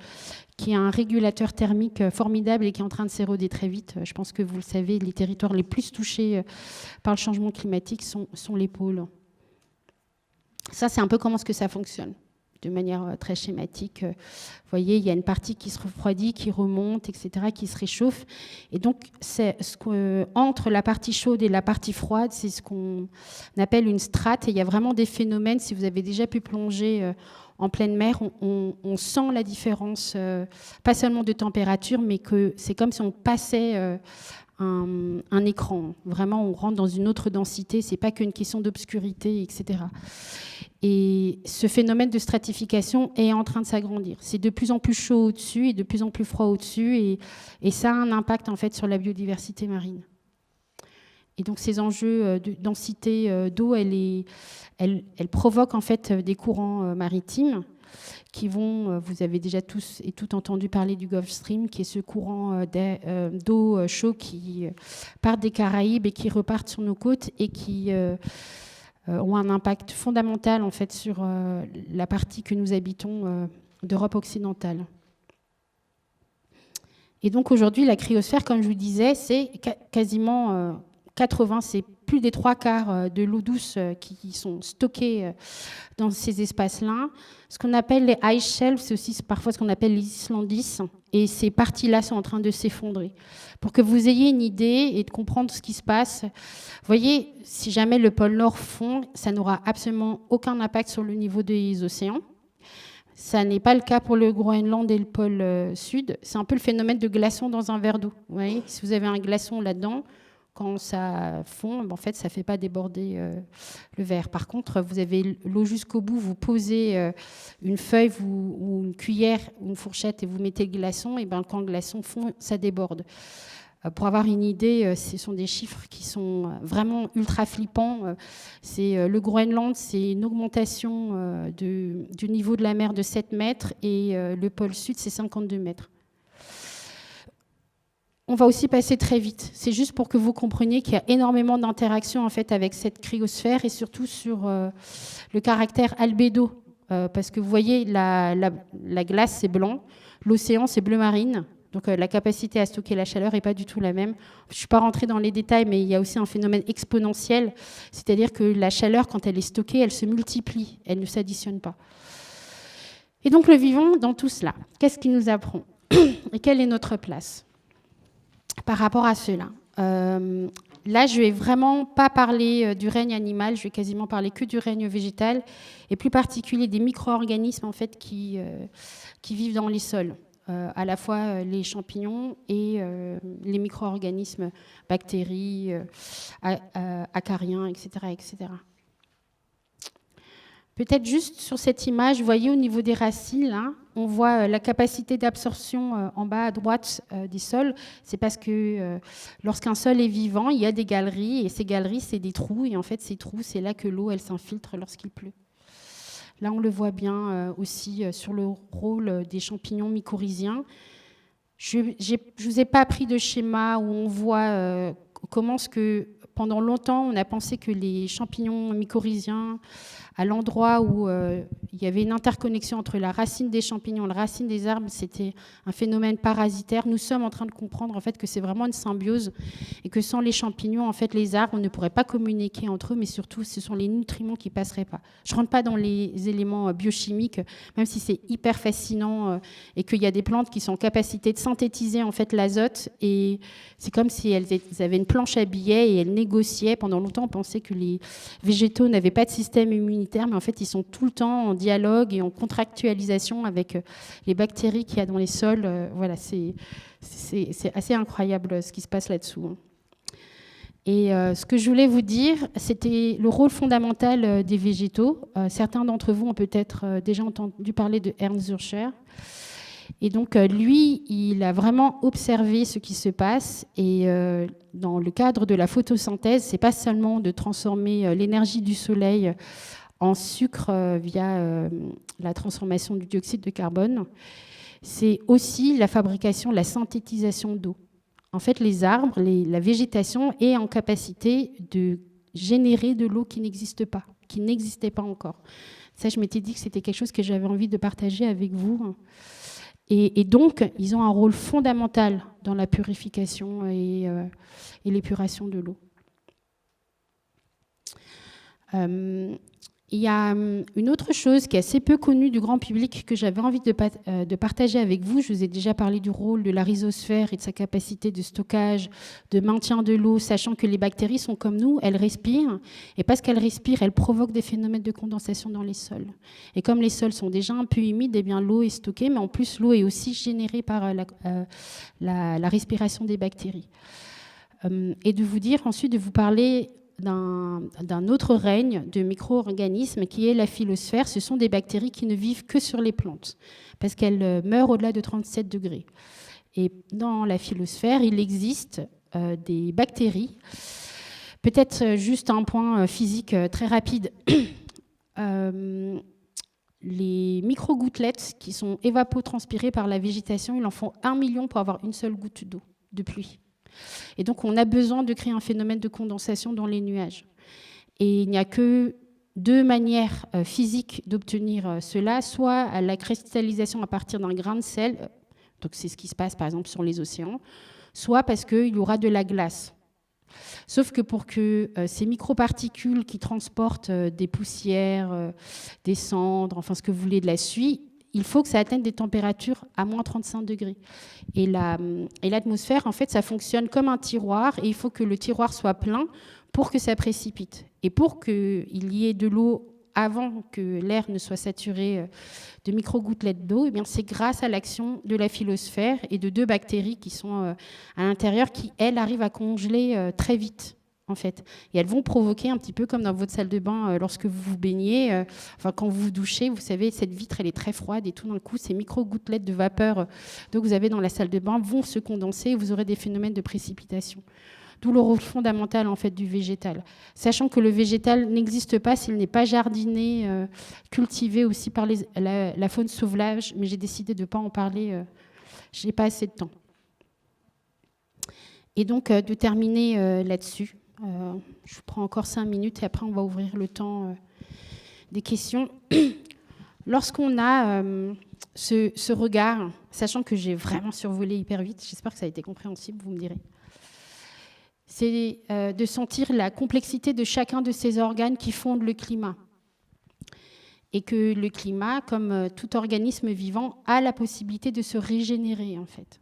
qui est un régulateur thermique formidable et qui est en train de s'éroder très vite. Je pense que vous le savez, les territoires les plus touchés par le changement climatique sont les pôles. Ça, c'est un peu comment est-ce que ça fonctionne. De manière très schématique. Vous voyez, il y a une partie qui se refroidit, qui remonte, etc., qui se réchauffe. Et donc, entre la partie chaude et la partie froide, c'est ce qu'on appelle une strate. Et il y a vraiment des phénomènes, si vous avez déjà pu plonger en pleine mer, on sent la différence, pas seulement de température, mais que c'est comme si on passait un écran. Vraiment, on rentre dans une autre densité. C'est pas qu'une question d'obscurité, etc. Et ce phénomène de stratification est en train de s'agrandir. C'est de plus en plus chaud au-dessus et de plus en plus froid au-dessus, et ça a un impact en fait sur la biodiversité marine. Et donc ces enjeux de densité d'eau, elle provoque en fait des courants maritimes qui vont, vous avez déjà tous et toutes entendu parler du Gulf Stream, qui est ce courant d'eau chaud qui part des Caraïbes et qui repartent sur nos côtes et qui ont un impact fondamental en fait sur la partie que nous habitons d'Europe occidentale. Et donc aujourd'hui, la cryosphère, comme je vous disais, c'est quasiment 80, c'est plus des 3/4 de l'eau douce qui sont stockées dans ces espaces-là. Ce qu'on appelle les ice shelves, c'est aussi parfois ce qu'on appelle les Islandis, et ces parties-là sont en train de s'effondrer. Pour que vous ayez une idée et de comprendre ce qui se passe, vous voyez, si jamais le pôle Nord fond, ça n'aura absolument aucun impact sur le niveau des océans. Ça n'est pas le cas pour le Groenland et le pôle Sud. C'est un peu le phénomène de glaçon dans un verre d'eau. Vous voyez, si vous avez un glaçon là-dedans, quand ça fond, en fait, ça ne fait pas déborder le verre. Par contre, vous avez l'eau jusqu'au bout, vous posez une feuille ou une cuillère ou une fourchette et vous mettez le glaçon, et ben, quand le glaçon fond, ça déborde. Pour avoir une idée, ce sont des chiffres qui sont vraiment ultra flippants. Le Groenland, c'est une augmentation du niveau de la mer de 7 mètres et le pôle Sud, c'est 52 mètres. On va aussi passer très vite. C'est juste pour que vous compreniez qu'il y a énormément d'interactions en fait avec cette cryosphère et surtout sur le caractère albédo. Parce que vous voyez, la glace, c'est blanc, l'océan, c'est bleu marine. Donc la capacité à stocker la chaleur n'est pas du tout la même. Je ne suis pas rentrée dans les détails, mais il y a aussi un phénomène exponentiel. C'est-à-dire que la chaleur, quand elle est stockée, elle se multiplie, elle ne s'additionne pas. Et donc le vivant, dans tout cela, qu'est-ce qu'il nous apprend? Et quelle est notre place par rapport à cela? Là, je vais vraiment pas parler du règne animal, je vais quasiment parler que du règne végétal, et plus particulier des micro-organismes en fait, qui vivent dans les sols. À la fois les champignons et les micro-organismes, bactéries, acariens, etc., etc. Peut-être juste sur cette image, vous voyez au niveau des racines, là, on voit la capacité d'absorption en bas à droite des sols. C'est parce que lorsqu'un sol est vivant, il y a des galeries, et ces galeries, c'est des trous, et en fait, ces trous, c'est là que l'eau, elle s'infiltre lorsqu'il pleut. Là, on le voit bien aussi sur le rôle des champignons mycorhiziens. Je ne vous ai pas appris de schéma où on voit comment ce que pendant longtemps, on a pensé que les champignons mycorhiziens, à l'endroit où il y avait une interconnexion entre la racine des champignons et la racine des arbres, c'était un phénomène parasitaire. Nous sommes en train de comprendre en fait que c'est vraiment une symbiose et que sans les champignons, en fait, les arbres ne pourraient pas communiquer entre eux, mais surtout, ce sont les nutriments qui passeraient pas. Je rentre pas dans les éléments biochimiques, même si c'est hyper fascinant et qu'il y a des plantes qui sont en capacité de synthétiser en fait l'azote, et c'est comme si elles avaient une planche à billets et elles négociaient. Pendant longtemps, on pensait que les végétaux n'avaient pas de système immunitaire, mais en fait, ils sont tout le temps en dialogue et en contractualisation avec les bactéries qu'il y a dans les sols. Voilà, c'est assez incroyable ce qui se passe là-dessous. Et ce que je voulais vous dire, c'était le rôle fondamental des végétaux. Certains d'entre vous ont peut-être déjà entendu parler de Ernst Zürcher. Et donc, lui, il a vraiment observé ce qui se passe. Et dans le cadre de la photosynthèse, ce n'est pas seulement de transformer l'énergie du soleil en sucre via la transformation du dioxyde de carbone, c'est aussi la fabrication, la synthétisation d'eau. En fait, les arbres, la végétation est en capacité de générer de l'eau qui n'existe pas, qui n'existait pas encore. Ça, je m'étais dit que c'était quelque chose que j'avais envie de partager avec vous. Et donc, ils ont un rôle fondamental dans la purification et l'épuration de l'eau. Il y a une autre chose qui est assez peu connue du grand public que j'avais envie de partager avec vous. Je vous ai déjà parlé du rôle de la rhizosphère et de sa capacité de stockage, de maintien de l'eau, sachant que les bactéries sont comme nous, elles respirent. Et parce qu'elles respirent, elles provoquent des phénomènes de condensation dans les sols. Et comme les sols sont déjà un peu humides, eh bien, l'eau est stockée, mais en plus, l'eau est aussi générée par la respiration des bactéries. Et de vous dire ensuite, de vous parler d'un autre règne de micro-organismes qui est la phylosphère. Ce sont des bactéries qui ne vivent que sur les plantes, parce qu'elles meurent au-delà de 37 degrés. Et dans la phylosphère, il existe des bactéries. Peut-être juste un point physique très rapide. Les micro-gouttelettes qui sont évapotranspirées par la végétation, il en faut 1 million pour avoir une seule goutte d'eau, de pluie. Et donc, on a besoin de créer un phénomène de condensation dans les nuages. Et il n'y a que 2 manières physiques d'obtenir cela, soit à la cristallisation à partir d'un grain de sel, donc c'est ce qui se passe par exemple sur les océans, soit parce qu'il y aura de la glace. Sauf que pour que ces microparticules qui transportent des poussières, des cendres, enfin ce que vous voulez de la suie, il faut que ça atteigne des températures à moins 35 degrés. Et l'atmosphère, en fait, ça fonctionne comme un tiroir et il faut que le tiroir soit plein pour que ça précipite. Et pour qu'il y ait de l'eau avant que l'air ne soit saturé de micro-gouttelettes d'eau, eh bien, c'est grâce à l'action de la phylosphère et de 2 bactéries qui sont à l'intérieur qui, elles, arrivent à congeler très vite, en fait. Et elles vont provoquer un petit peu comme dans votre salle de bain lorsque vous vous baignez, enfin, quand vous vous douchez, vous savez, cette vitre, elle est très froide et tout d'un coup, ces micro-gouttelettes de vapeur que vous avez dans la salle de bain vont se condenser et vous aurez des phénomènes de précipitation. D'où le rôle fondamental en fait du végétal. Sachant que le végétal n'existe pas s'il n'est pas jardiné, cultivé aussi par la faune sauvage, mais j'ai décidé de ne pas en parler, je n'ai pas assez de temps. Et donc de terminer là-dessus, je prends encore 5 minutes et après on va ouvrir le temps des questions. Lorsqu'on a ce regard, sachant que j'ai vraiment survolé hyper vite, j'espère que ça a été compréhensible, vous me direz, c'est de sentir la complexité de chacun de ces organes qui fondent le climat. Et que le climat, comme tout organisme vivant, a la possibilité de se régénérer, en fait.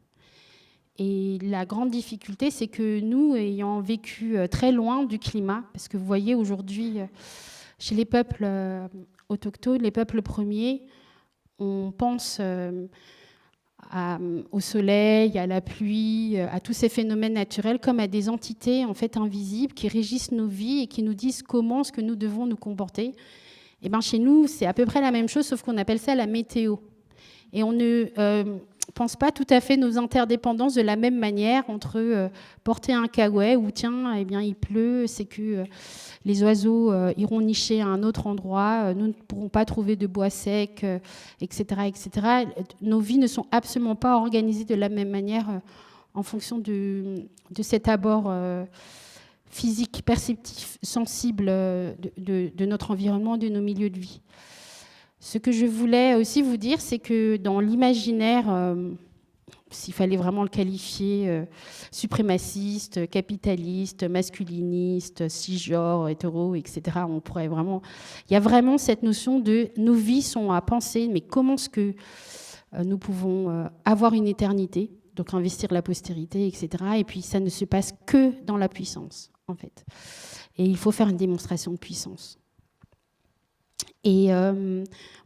Et la grande difficulté, c'est que nous, ayant vécu très loin du climat, parce que vous voyez aujourd'hui, chez les peuples autochtones, les peuples premiers, on pense au soleil, à la pluie, à tous ces phénomènes naturels comme à des entités en fait invisibles qui régissent nos vies et qui nous disent comment est-ce que nous devons nous comporter. Et ben chez nous, c'est à peu près la même chose, sauf qu'on appelle ça la météo. Et on ne pense pas tout à fait nos interdépendances de la même manière entre porter un caouet où tiens, eh bien il pleut, c'est que les oiseaux iront nicher à un autre endroit, nous ne pourrons pas trouver de bois sec, etc., etc. Nos vies ne sont absolument pas organisées de la même manière en fonction de cet abord physique, perceptif, sensible de notre environnement, de nos milieux de vie. Ce que je voulais aussi vous dire, c'est que dans l'imaginaire, s'il fallait vraiment le qualifier, suprémaciste, capitaliste, masculiniste, cisgenre, hétéro, etc., on pourrait vraiment... Il y a vraiment cette notion de nos vies sont à penser, mais comment est-ce que nous pouvons avoir une éternité, donc investir la postérité, etc. Et puis ça ne se passe que dans la puissance, en fait. Et il faut faire une démonstration de puissance. Et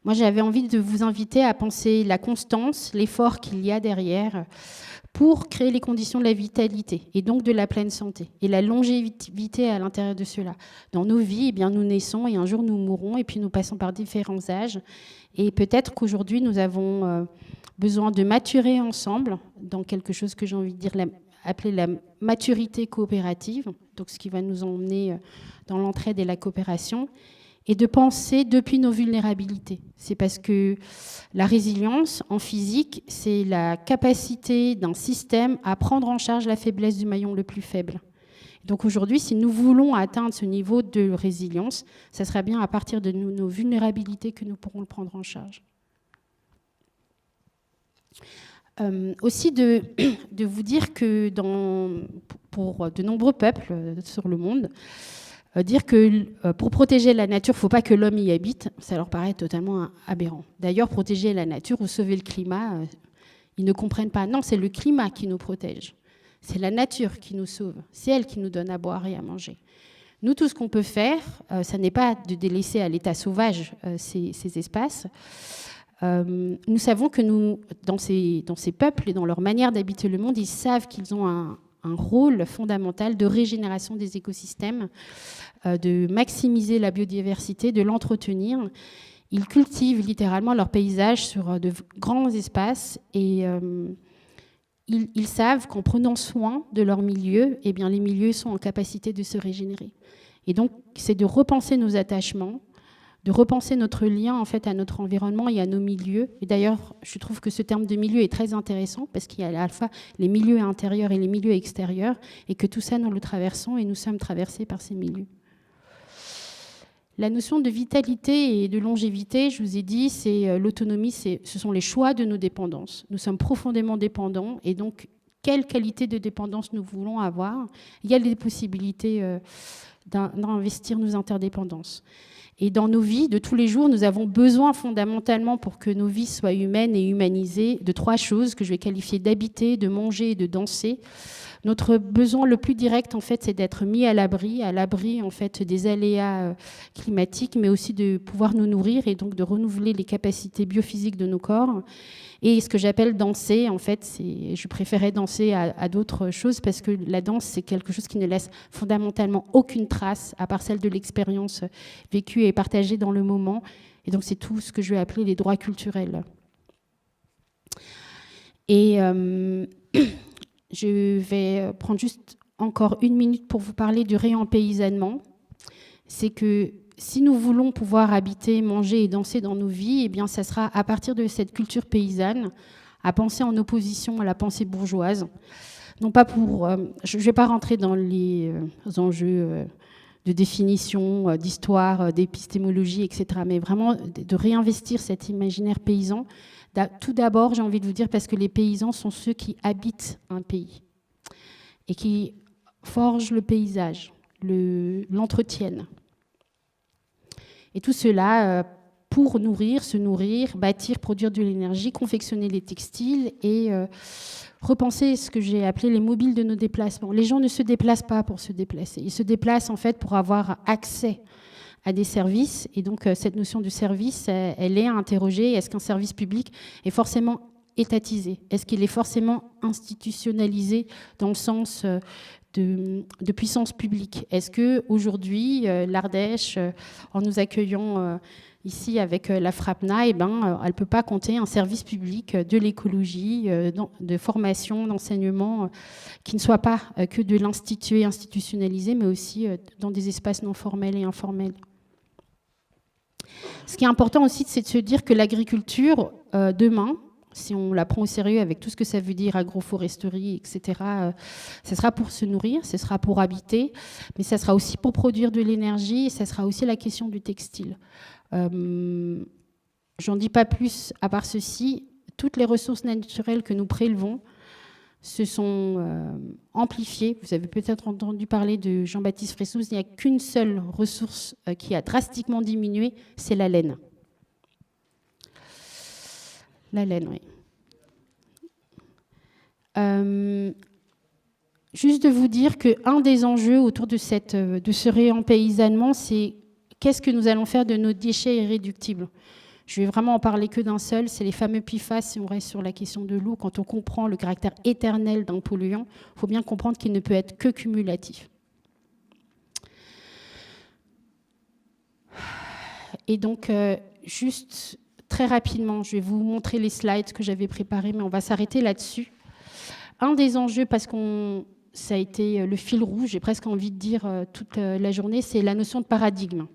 moi, j'avais envie de vous inviter à penser la constance, l'effort qu'il y a derrière pour créer les conditions de la vitalité et donc de la pleine santé et la longévité à l'intérieur de cela. Dans nos vies, eh bien, nous naissons et un jour nous mourrons et puis nous passons par différents âges. Et peut-être qu'aujourd'hui, nous avons besoin de maturer ensemble dans quelque chose que j'ai envie de dire appeler la maturité coopérative, donc ce qui va nous emmener dans l'entraide et la coopération. Et de penser depuis nos vulnérabilités. C'est parce que la résilience en physique, c'est la capacité d'un système à prendre en charge la faiblesse du maillon le plus faible. Donc aujourd'hui, si nous voulons atteindre ce niveau de résilience, ça sera bien à partir de nos vulnérabilités que nous pourrons le prendre en charge. Aussi de vous dire que pour de nombreux peuples sur le monde, dire que pour protéger la nature, il ne faut pas que l'homme y habite, ça leur paraît totalement aberrant. D'ailleurs, protéger la nature ou sauver le climat, ils ne comprennent pas. Non, c'est le climat qui nous protège. C'est la nature qui nous sauve. C'est elle qui nous donne à boire et à manger. Nous, tout ce qu'on peut faire, ça n'est pas de délaisser à l'état sauvage ces espaces. Nous savons que dans ces peuples et dans leur manière d'habiter le monde, ils savent qu'ils ont un rôle fondamental de régénération des écosystèmes, de maximiser la biodiversité, de l'entretenir. Ils cultivent littéralement leur paysage sur de grands espaces et ils savent qu'en prenant soin de leur milieu, eh bien, les milieux sont en capacité de se régénérer. Et donc, c'est de repenser nos attachements, de repenser notre lien en fait, à notre environnement et à nos milieux. Et d'ailleurs, je trouve que ce terme de milieu est très intéressant parce qu'il y a à la fois les milieux intérieurs et les milieux extérieurs et que tout ça, nous le traversons et nous sommes traversés par ces milieux. La notion de vitalité et de longévité, je vous ai dit, c'est l'autonomie, ce sont les choix de nos dépendances. Nous sommes profondément dépendants et donc, quelle qualité de dépendance nous voulons avoir? Il y a des possibilités d'investir nos interdépendances. Et dans nos vies de tous les jours, nous avons besoin fondamentalement pour que nos vies soient humaines et humanisées de 3 choses que je vais qualifier d'habiter, de manger et de danser. Notre besoin le plus direct, en fait, c'est d'être mis à l'abri en fait, des aléas climatiques, mais aussi de pouvoir nous nourrir et donc de renouveler les capacités biophysiques de nos corps. Et ce que j'appelle danser, en fait, je préférais danser à d'autres choses parce que la danse, c'est quelque chose qui ne laisse fondamentalement aucune trace, à part celle de l'expérience vécue et partagée dans le moment. Et donc, c'est tout ce que je vais appeler les droits culturels. Et je vais prendre juste encore 1 minute pour vous parler du réempaysanement. C'est que si nous voulons pouvoir habiter, manger et danser dans nos vies, eh bien, ça sera à partir de cette culture paysanne, à penser en opposition à la pensée bourgeoise. Non pas pour... je ne vais pas rentrer dans les enjeux de définition, d'histoire, d'épistémologie, etc., mais vraiment de réinvestir cet imaginaire paysan. Tout d'abord, j'ai envie de vous dire, parce que les paysans sont ceux qui habitent un pays et qui forgent le paysage, l'entretiennent. Et tout cela pour nourrir, se nourrir, bâtir, produire de l'énergie, confectionner les textiles et repenser ce que j'ai appelé les mobiles de nos déplacements. Les gens ne se déplacent pas pour se déplacer. Ils se déplacent en fait pour avoir accès à des services. Et donc cette notion de service, elle est à interroger. Est-ce qu'un service public est forcément étatisé? Est-ce qu'il est forcément institutionnalisé dans le sens de puissance publique? Est-ce qu'aujourd'hui, l'Ardèche, en nous accueillant ici avec la FRAPNA, elle ne peut pas compter un service public de l'écologie, de formation, d'enseignement, qui ne soit pas que de l'instituer, institutionnalisé, mais aussi dans des espaces non formels et informels. Ce qui est important aussi, c'est de se dire que l'agriculture, demain, si on la prend au sérieux avec tout ce que ça veut dire, agroforesterie, etc., ce sera pour se nourrir, ce sera pour habiter, mais ça sera aussi pour produire de l'énergie, et ça sera aussi la question du textile. J'en dis pas plus, à part ceci, toutes les ressources naturelles que nous prélevons se sont amplifiées. Vous avez peut-être entendu parler de Jean-Baptiste Fressous, il n'y a qu'une seule ressource qui a drastiquement diminué, c'est la laine. La laine, oui. Juste de vous dire qu'un des enjeux autour de ce réempaysanement, c'est qu'est-ce que nous allons faire de nos déchets irréductibles. Je vais vraiment en parler que d'un seul, c'est les fameux PFAS, si on reste sur la question de l'eau. Quand on comprend le caractère éternel d'un polluant, il faut bien comprendre qu'il ne peut être que cumulatif. Et donc, juste... Très rapidement, je vais vous montrer les slides que j'avais préparés, mais on va s'arrêter là-dessus. Un des enjeux, parce que ça a été le fil rouge, j'ai presque envie de dire toute la journée, c'est la notion de paradigme.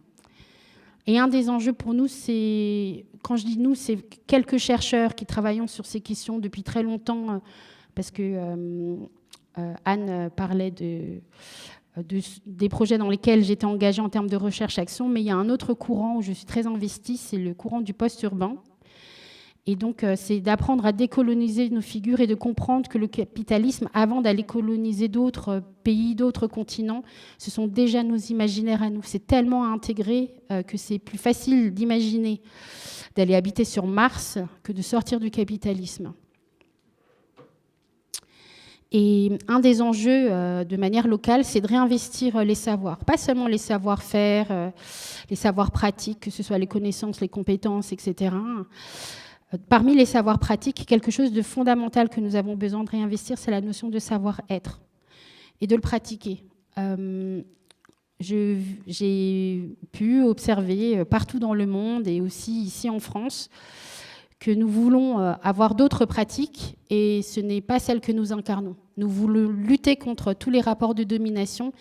Et un des enjeux pour nous, c'est, quand je dis nous, c'est quelques chercheurs qui travaillons sur ces questions depuis très longtemps, parce que Anne parlait des projets dans lesquels j'étais engagée en termes de recherche-action, mais il y a un autre courant où je suis très investie, c'est le courant du post-urbain. Et donc, c'est d'apprendre à décoloniser nos figures et de comprendre que le capitalisme, avant d'aller coloniser d'autres pays, d'autres continents, ce sont déjà nos imaginaires à nous. C'est tellement intégré que c'est plus facile d'imaginer d'aller habiter sur Mars que de sortir du capitalisme. Et un des enjeux de manière locale, c'est de réinvestir les savoirs. Pas seulement les savoir-faire, les savoirs pratiques, que ce soit les connaissances, les compétences, etc. Parmi les savoirs pratiques, quelque chose de fondamental que nous avons besoin de réinvestir, c'est la notion de savoir-être. et de le pratiquer. J'ai pu observer partout dans le monde et aussi ici en France que nous voulons avoir d'autres pratiques et ce n'est pas celle que nous incarnons. Nous voulons lutter contre tous les rapports de domination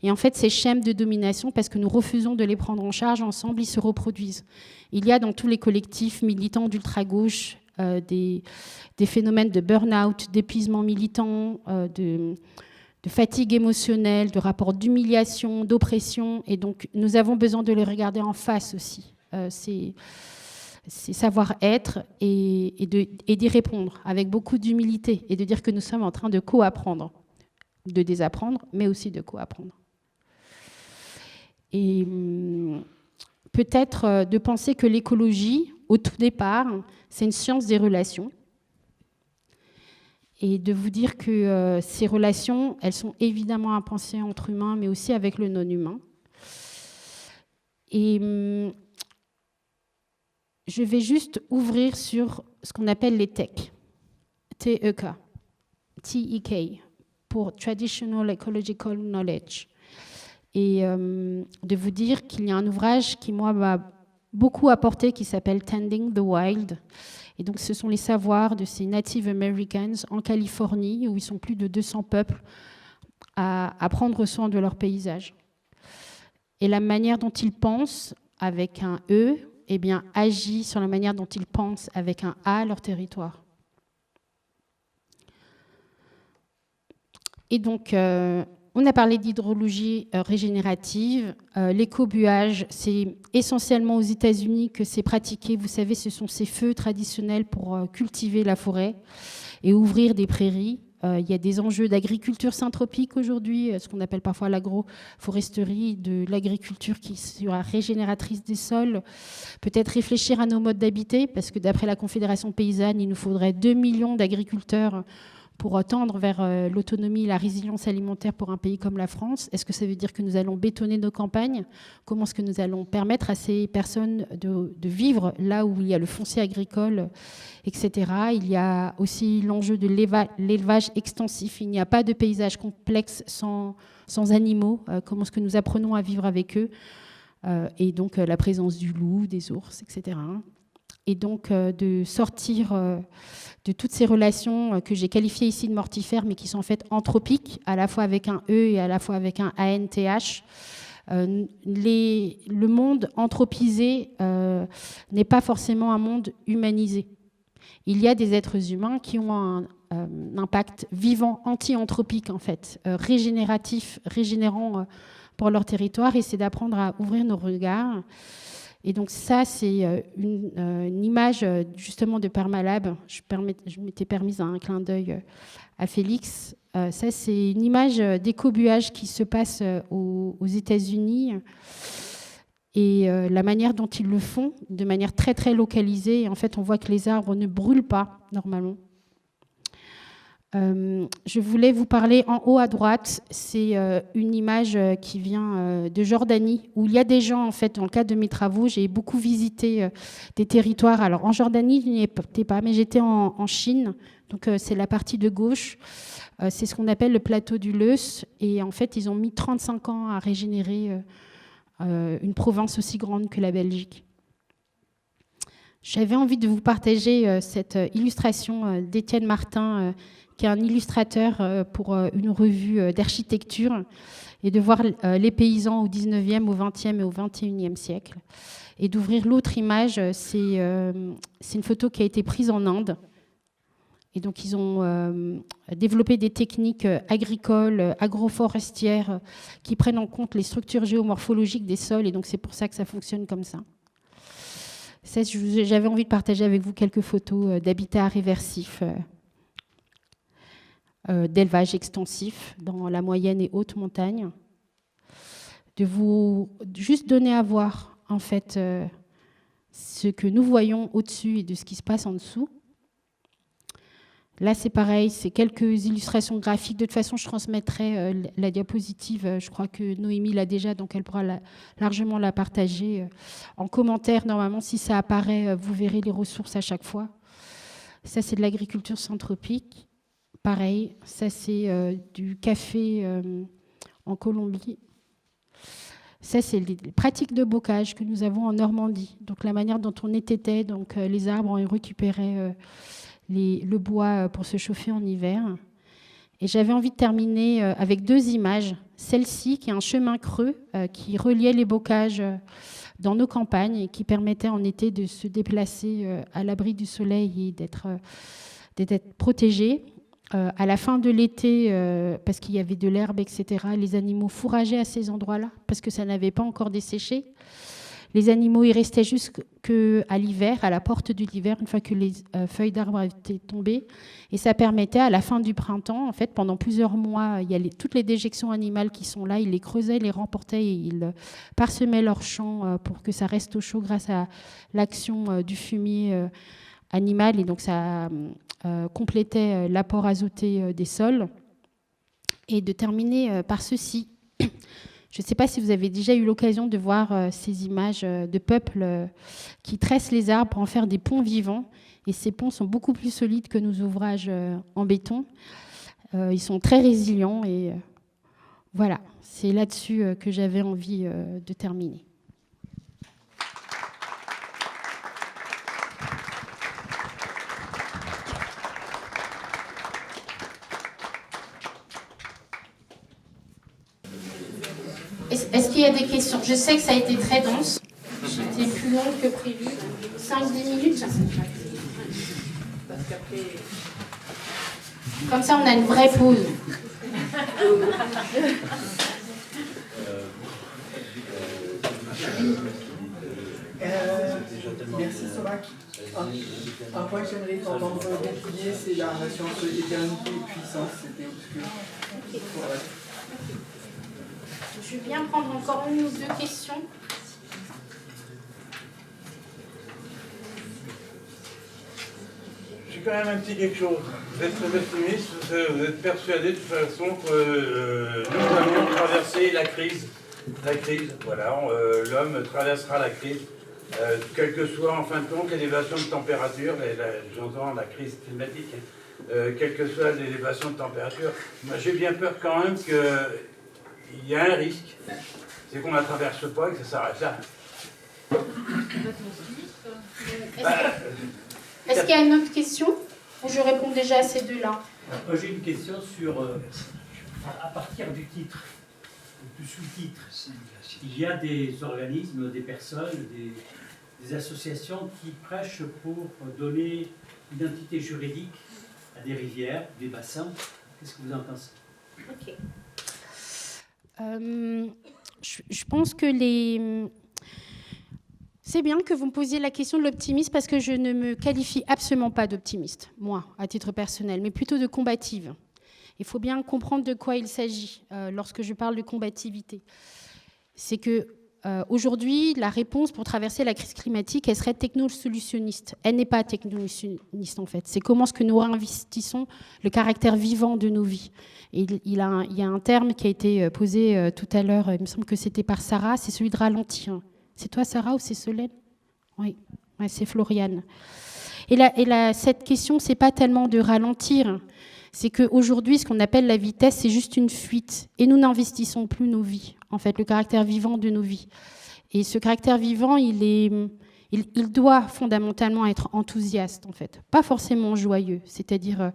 et en fait ces schèmes de domination, parce que nous refusons de les prendre en charge ensemble, ils se reproduisent. Il y a dans tous les collectifs militants d'ultra-gauche des phénomènes de burn-out, d'épuisement militant, de fatigue émotionnelle, de rapports d'humiliation, d'oppression, et donc nous avons besoin de les regarder en face aussi. C'est savoir-être et d'y répondre avec beaucoup d'humilité et de dire que nous sommes en train de co-apprendre, de désapprendre, mais aussi de co-apprendre. Et peut-être de penser que l'écologie, au tout départ, c'est une science des relations. Et de vous dire que ces relations, elles sont évidemment à penser entre humains, mais aussi avec le non-humain. Et je vais juste ouvrir sur ce qu'on appelle les TEK, T-E-K, T-E-K, pour Traditional Ecological Knowledge. Et de vous dire qu'il y a un ouvrage qui, moi, m'a beaucoup apporté, qui s'appelle Tending the Wild. Et donc, ce sont les savoirs de ces Native Americans en Californie, où ils sont plus de 200 peuples à prendre soin de leur paysage. Et la manière dont ils pensent, avec un E, eh bien, agit sur la manière dont ils pensent, avec un A, leur territoire. Et donc, on a parlé d'hydrologie régénérative. L'écobuage, c'est essentiellement aux États-Unis que c'est pratiqué. Vous savez, ce sont ces feux traditionnels pour cultiver la forêt et ouvrir des prairies. Il y a des enjeux d'agriculture syntropique aujourd'hui, ce qu'on appelle parfois l'agroforesterie, de l'agriculture qui sera régénératrice des sols. Peut-être réfléchir à nos modes d'habiter, parce que d'après la Confédération paysanne, il nous faudrait 2 millions d'agriculteurs pour tendre vers l'autonomie et la résilience alimentaire pour un pays comme la France. Est-ce que ça veut dire que nous allons bétonner nos campagnes? Comment est-ce que nous allons permettre à ces personnes de vivre là où il y a le foncier agricole, etc. Il y a aussi l'enjeu de l'élevage extensif. Il n'y a pas de paysage complexe sans animaux. Comment est-ce que nous apprenons à vivre avec eux? Et donc la présence du loup, des ours, etc. Et donc de sortir de toutes ces relations que j'ai qualifiées ici de mortifères, mais qui sont en fait anthropiques, à la fois avec un E et à la fois avec un ANTH. Le monde anthropisé n'est pas forcément un monde humanisé. Il y a des êtres humains qui ont un impact vivant, anti-anthropique en fait, régénératif, régénérant pour leur territoire, et c'est d'apprendre à ouvrir nos regards. Et donc ça, c'est une image justement de Permalab. Je m'étais permise un clin d'œil à Félix. Ça, c'est une image d'écobuage qui se passe aux États-Unis et la manière dont ils le font, de manière très très localisée. Et en fait, on voit que les arbres ne brûlent pas normalement. Je voulais vous parler en haut à droite, c'est une image qui vient de Jordanie, où il y a des gens, en fait, dans le cadre de mes travaux, j'ai beaucoup visité des territoires. Alors en Jordanie, je n'y étais pas, mais j'étais en Chine, donc c'est la partie de gauche, c'est ce qu'on appelle le plateau du Leuce, et en fait, ils ont mis 35 ans à régénérer une province aussi grande que la Belgique. J'avais envie de vous partager cette illustration d'Étienne Martin, qui est un illustrateur pour une revue d'architecture, et de voir les paysans au 19e, au 20e et au 21e siècle. Et d'ouvrir l'autre image, c'est une photo qui a été prise en Inde. Et donc, ils ont développé des techniques agricoles, agroforestières, qui prennent en compte les structures géomorphologiques des sols. Et donc, c'est pour ça que ça fonctionne comme ça. J'avais envie de partager avec vous quelques photos d'habitat réversif, d'élevage extensif dans la moyenne et haute montagne, de vous juste donner à voir en fait ce que nous voyons au-dessus et de ce qui se passe en dessous. Là, c'est pareil, c'est quelques illustrations graphiques. De toute façon, je transmettrai la diapositive. Je crois que Noémie l'a déjà, donc elle pourra largement la partager en commentaire. Normalement, si ça apparaît, vous verrez les ressources à chaque fois. Ça, c'est de l'agriculture syntropique. pareil, ça c'est du café en Colombie. Ça, c'est les pratiques de bocage que nous avons en Normandie. Donc, la manière dont on étêtait, donc les arbres, on récupérait le bois pour se chauffer en hiver. Et j'avais envie de terminer avec 2 images. Celle-ci, qui est un chemin creux qui reliait les bocages dans nos campagnes et qui permettait en été de se déplacer à l'abri du soleil et d'être protégé. À la fin de l'été, parce qu'il y avait de l'herbe, etc., les animaux fourrageaient à ces endroits-là parce que ça n'avait pas encore desséché. Les animaux y restaient jusqu'à l'hiver, à la porte de l'hiver, une fois que les feuilles d'arbres étaient tombées. Et ça permettait, à la fin du printemps, en fait, pendant plusieurs mois, il y a toutes les déjections animales qui sont là, ils les creusaient, ils les remportaient et ils parsemaient leurs champs pour que ça reste au chaud grâce à l'action du fumier animal. Et donc, ça complétait l'apport azoté des sols. Et de terminer par ceci. Je ne sais pas si vous avez déjà eu l'occasion de voir ces images de peuples qui tressent les arbres pour en faire des ponts vivants. Et ces ponts sont beaucoup plus solides que nos ouvrages en béton. Ils sont très résilients. Et voilà, c'est là-dessus que j'avais envie de terminer. Est-ce qu'il y a des questions? Je sais que ça a été très dense. C'était plus long que prévu. 5-10 minutes. Comme ça, on a une vraie pause. Merci Somac. Un point que j'aimerais t'entendre déplier, c'est la relation entre éternité et puissance. C'était obscur. Okay. Je vais bien prendre encore 1 ou 2 questions. J'ai quand même un petit quelque chose. Vous êtes très optimiste, vous êtes persuadé de toute façon que nous allons traverser la crise. Voilà, l'homme traversera la crise. Quelle que soit en fin de compte l'élévation de température, j'entends la crise climatique, quelle que soit l'élévation de température, moi j'ai bien peur quand même qu'il y a un risque, c'est qu'on ne la traverse pas et que ça s'arrête là. Est-ce qu'il y a une autre question? Ou je réponds déjà à ces 2-là? Moi j'ai une question sur, à partir du titre, du sous-titre, il y a des organismes, des personnes, des associations qui prêchent pour donner une identité juridique à des rivières, des bassins. Qu'est-ce que vous en pensez? Ok. Je pense que c'est bien que vous me posiez la question de l'optimisme parce que je ne me qualifie absolument pas d'optimiste, moi, à titre personnel, mais plutôt de combative. Il faut bien comprendre de quoi il s'agit lorsque je parle de combativité. C'est que aujourd'hui, la réponse pour traverser la crise climatique, elle serait techno-solutionniste. Elle n'est pas techno-solutionniste, en fait. C'est comment est-ce que nous réinvestissons le caractère vivant de nos vies. Et il y a un terme qui a été posé tout à l'heure, il me semble que c'était par Sarah, c'est celui de ralentir. C'est toi, Sarah, ou c'est Solène? Oui, ouais, c'est Floriane. Et cette question, c'est pas tellement de ralentir, c'est qu'aujourd'hui, ce qu'on appelle la vitesse, c'est juste une fuite. Et nous n'investissons plus nos vies, en fait, le caractère vivant de nos vies. Et ce caractère vivant, il doit fondamentalement être enthousiaste, en fait. Pas forcément joyeux, c'est-à-dire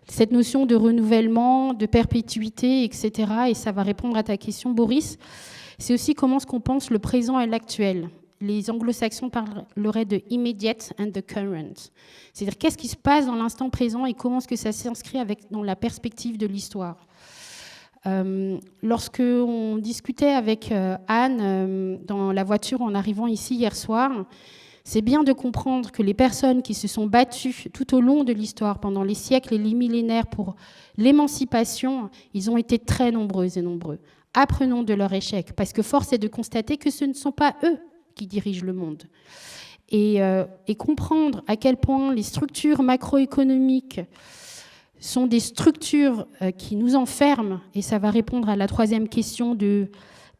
cette notion de renouvellement, de perpétuité, etc. Et ça va répondre à ta question, Boris. C'est aussi comment est-ce qu'on pense le présent et l'actuel. Les anglo-saxons parleraient de immediate and the current. C'est-à-dire qu'est-ce qui se passe dans l'instant présent et comment est-ce que ça s'inscrit dans la perspective de l'histoire. Lorsque on discutait avec Anne dans la voiture en arrivant ici hier soir, c'est bien de comprendre que les personnes qui se sont battues tout au long de l'histoire, pendant les siècles et les millénaires pour l'émancipation, ils ont été très nombreuses et nombreux. Apprenons de leur échec, parce que force est de constater que ce ne sont pas eux qui dirigent le monde. Et comprendre à quel point les structures macroéconomiques sont des structures qui nous enferment, et ça va répondre à la 3e question de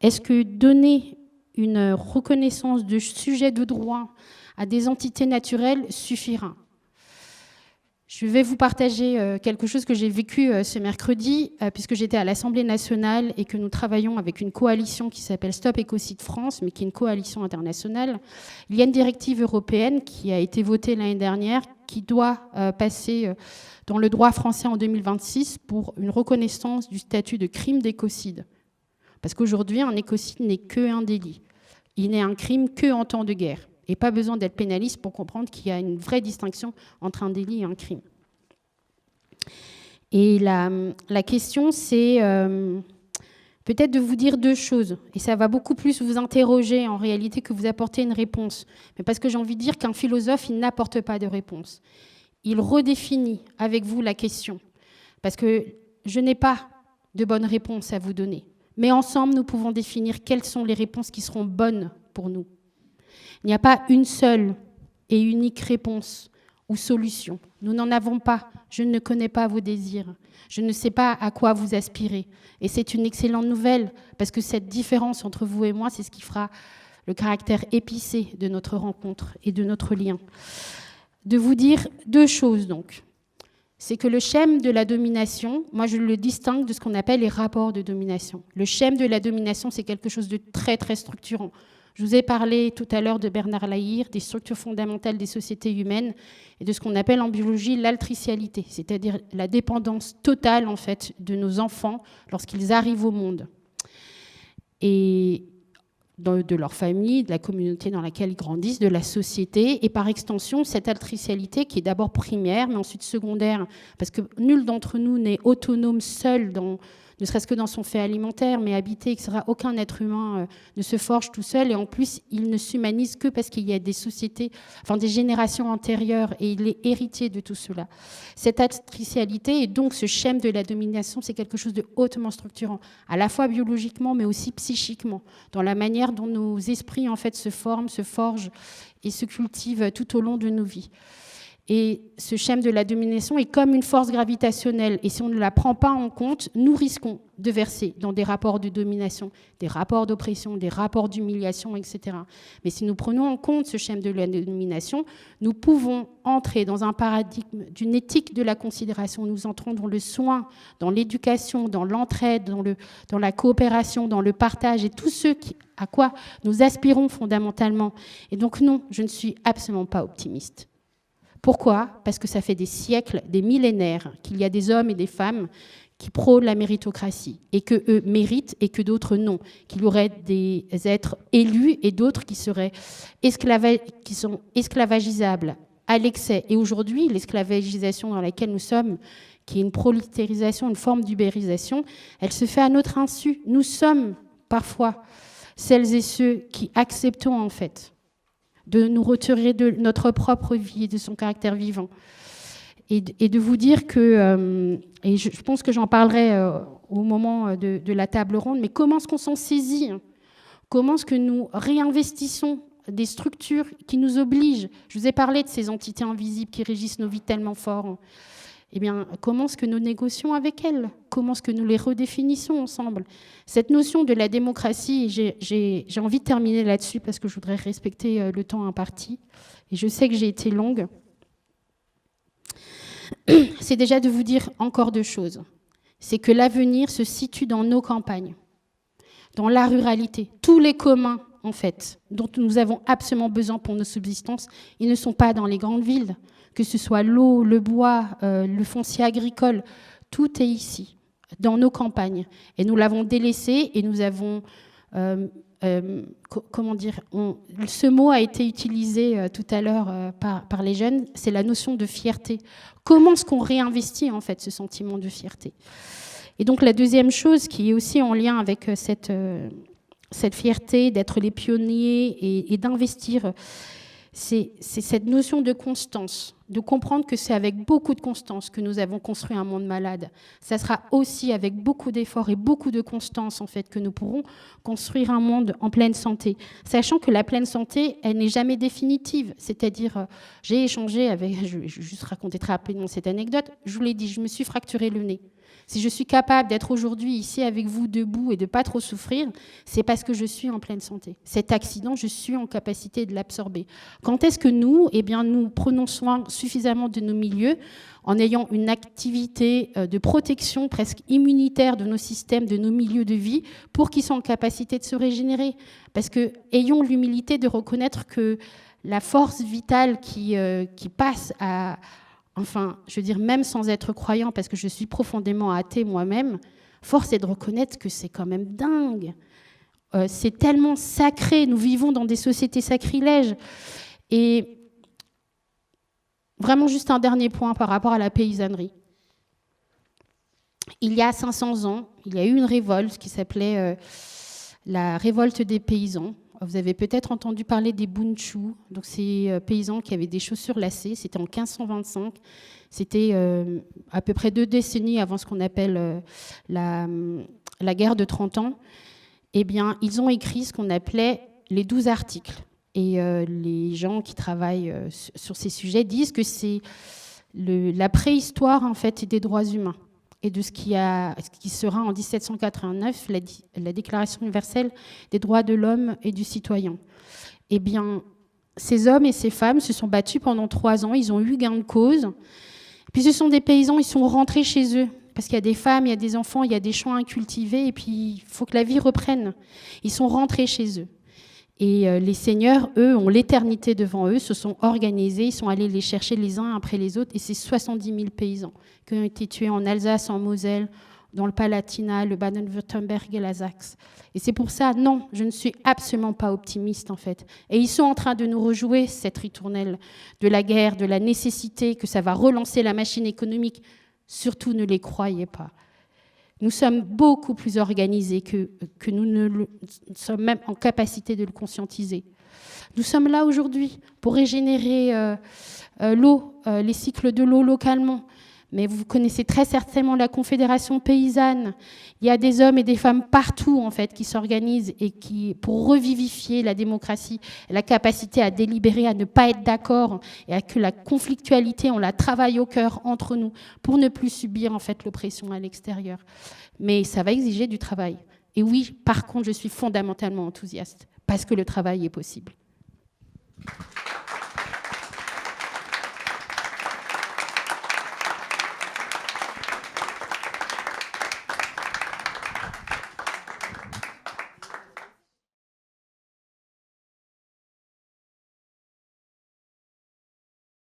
est-ce que donner une reconnaissance de sujet de droit à des entités naturelles suffira? Je vais vous partager quelque chose que j'ai vécu ce mercredi, puisque j'étais à l'Assemblée nationale et que nous travaillons avec une coalition qui s'appelle Stop Écocide France, mais qui est une coalition internationale. Il y a une directive européenne qui a été votée l'année dernière, qui doit passer dans le droit français en 2026 pour une reconnaissance du statut de crime d'écocide. Parce qu'aujourd'hui, un écocide n'est qu'un délit. Il n'est un crime qu'en temps de guerre. Et pas besoin d'être pénaliste pour comprendre qu'il y a une vraie distinction entre un délit et un crime. Et la question, c'est peut-être de vous dire deux choses. Et ça va beaucoup plus vous interroger en réalité que vous apporter une réponse. Mais parce que j'ai envie de dire qu'un philosophe, il n'apporte pas de réponse. Il redéfinit avec vous la question. Parce que je n'ai pas de bonne réponse à vous donner. Mais ensemble, nous pouvons définir quelles sont les réponses qui seront bonnes pour nous. Il n'y a pas une seule et unique réponse ou solution. Nous n'en avons pas. Je ne connais pas vos désirs. Je ne sais pas à quoi vous aspirez. Et c'est une excellente nouvelle, parce que cette différence entre vous et moi, c'est ce qui fera le caractère épicé de notre rencontre et de notre lien. De vous dire deux choses, donc. C'est que le schème de la domination, moi je le distingue de ce qu'on appelle les rapports de domination. Le schème de la domination, c'est quelque chose de très, très structurant. Je vous ai parlé tout à l'heure de Bernard Lahire, des structures fondamentales des sociétés humaines et de ce qu'on appelle en biologie l'altricialité, c'est-à-dire la dépendance totale en fait de nos enfants lorsqu'ils arrivent au monde et de leur famille, de la communauté dans laquelle ils grandissent, de la société et par extension cette altricialité qui est d'abord primaire mais ensuite secondaire parce que nul d'entre nous n'est autonome seul ne serait-ce que dans son fait alimentaire, mais habité, etc. Aucun être humain ne se forge tout seul. Et en plus, il ne s'humanise que parce qu'il y a des sociétés, enfin des générations antérieures, et il est héritier de tout cela. Cette altricialité et donc ce schème de la domination, c'est quelque chose de hautement structurant, à la fois biologiquement, mais aussi psychiquement, dans la manière dont nos esprits en fait se forment, se forgent et se cultivent tout au long de nos vies. Et ce schème de la domination est comme une force gravitationnelle. Et si on ne la prend pas en compte, nous risquons de verser dans des rapports de domination, des rapports d'oppression, des rapports d'humiliation, etc. Mais si nous prenons en compte ce schème de la domination, nous pouvons entrer dans un paradigme d'une éthique de la considération. Nous entrons dans le soin, dans l'éducation, dans l'entraide, dans la coopération, dans le partage et tout ce à quoi nous aspirons fondamentalement. Et donc non, je ne suis absolument pas optimiste. Pourquoi ? Parce que ça fait des siècles, des millénaires, qu'il y a des hommes et des femmes qui prônent la méritocratie et qu'eux méritent et que d'autres non, qu'il y aurait des êtres élus et d'autres qui sont esclavagisables à l'excès. Et aujourd'hui, l'esclavagisation dans laquelle nous sommes, qui est une prolétarisation, une forme d'ubérisation, elle se fait à notre insu. Nous sommes parfois celles et ceux qui acceptons en fait de nous retirer de notre propre vie et de son caractère vivant. Et de vous dire que, et je pense que j'en parlerai au moment de la table ronde, mais comment est-ce qu'on s'en saisit ? Comment est-ce que nous réinvestissons des structures qui nous obligent ? Je vous ai parlé de ces entités invisibles qui régissent nos vies tellement fort. Eh bien, comment est-ce que nous négocions avec elles ? Comment est-ce que nous les redéfinissons ensemble ? Cette notion de la démocratie, j'ai envie de terminer là-dessus parce que je voudrais respecter le temps imparti. Et je sais que j'ai été longue. C'est déjà de vous dire encore deux choses. C'est que l'avenir se situe dans nos campagnes, dans la ruralité. Tous les communs, en fait, dont nous avons absolument besoin pour nos subsistances, ils ne sont pas dans les grandes villes. Que ce soit l'eau, le bois, le foncier agricole, tout est ici, dans nos campagnes. Et nous l'avons délaissé et nous avons, comment dire, ce mot a été utilisé tout à l'heure par les jeunes, c'est la notion de fierté. Comment est-ce qu'on réinvestit en fait ce sentiment de fierté ? Et donc la deuxième chose qui est aussi en lien avec cette fierté d'être les pionniers et d'investir, c'est cette notion de constance, de comprendre que c'est avec beaucoup de constance que nous avons construit un monde malade. Ça sera aussi avec beaucoup d'efforts et beaucoup de constance en fait que nous pourrons construire un monde en pleine santé, sachant que la pleine santé, elle n'est jamais définitive. C'est-à-dire, j'ai échangé avec, je vais juste raconter très rapidement cette anecdote, je vous l'ai dit, je me suis fracturé le nez. Si je suis capable d'être aujourd'hui ici avec vous, debout, et de ne pas trop souffrir, c'est parce que je suis en pleine santé. Cet accident, je suis en capacité de l'absorber. Quand est-ce que nous, nous prenons soin suffisamment de nos milieux en ayant une activité de protection presque immunitaire de nos systèmes, de nos milieux de vie, pour qu'ils soient en capacité de se régénérer? Parce que ayons l'humilité de reconnaître que la force vitale qui passe à... Enfin, je veux dire, même sans être croyant, parce que je suis profondément athée moi-même, force est de reconnaître que c'est quand même dingue. C'est tellement sacré, nous vivons dans des sociétés sacrilèges. Et vraiment, juste un dernier point par rapport à la paysannerie. Il y a 500 ans, il y a eu une révolte qui s'appelait la révolte des paysans. Vous avez peut-être entendu parler des Bunchu, donc ces paysans qui avaient des chaussures lacées. C'était en 1525. C'était à peu près 2 décennies avant ce qu'on appelle la guerre de 30 ans. Eh bien, ils ont écrit ce qu'on appelait les 12 articles. Et les gens qui travaillent sur ces sujets disent que c'est la préhistoire en fait des droits humains et de ce qui sera en 1789 la Déclaration universelle des droits de l'homme et du citoyen. Eh bien, ces hommes et ces femmes se sont battus pendant 3 ans, ils ont eu gain de cause. Puis ce sont des paysans, ils sont rentrés chez eux, parce qu'il y a des femmes, il y a des enfants, il y a des champs incultivés, et puis il faut que la vie reprenne. Ils sont rentrés chez eux. Et les seigneurs, eux, ont l'éternité devant eux, se sont organisés, ils sont allés les chercher les uns après les autres, et c'est 70 000 paysans qui ont été tués en Alsace, en Moselle, dans le Palatinat, le Baden-Württemberg et la Saxe. Et c'est pour ça, non, je ne suis absolument pas optimiste, en fait. Et ils sont en train de nous rejouer cette ritournelle de la guerre, de la nécessité que ça va relancer la machine économique. Surtout, ne les croyez pas. Nous sommes beaucoup plus organisés que nous ne sommes même en capacité de le conscientiser. Nous sommes là aujourd'hui pour régénérer l'eau, les cycles de l'eau localement. Mais vous connaissez très certainement la Confédération paysanne. Il y a des hommes et des femmes partout en fait qui s'organisent et pour revivifier la démocratie, la capacité à délibérer, à ne pas être d'accord et à que la conflictualité, on la travaille au cœur entre nous pour ne plus subir en fait l'oppression à l'extérieur. Mais ça va exiger du travail. Et oui, par contre, je suis fondamentalement enthousiaste parce que le travail est possible.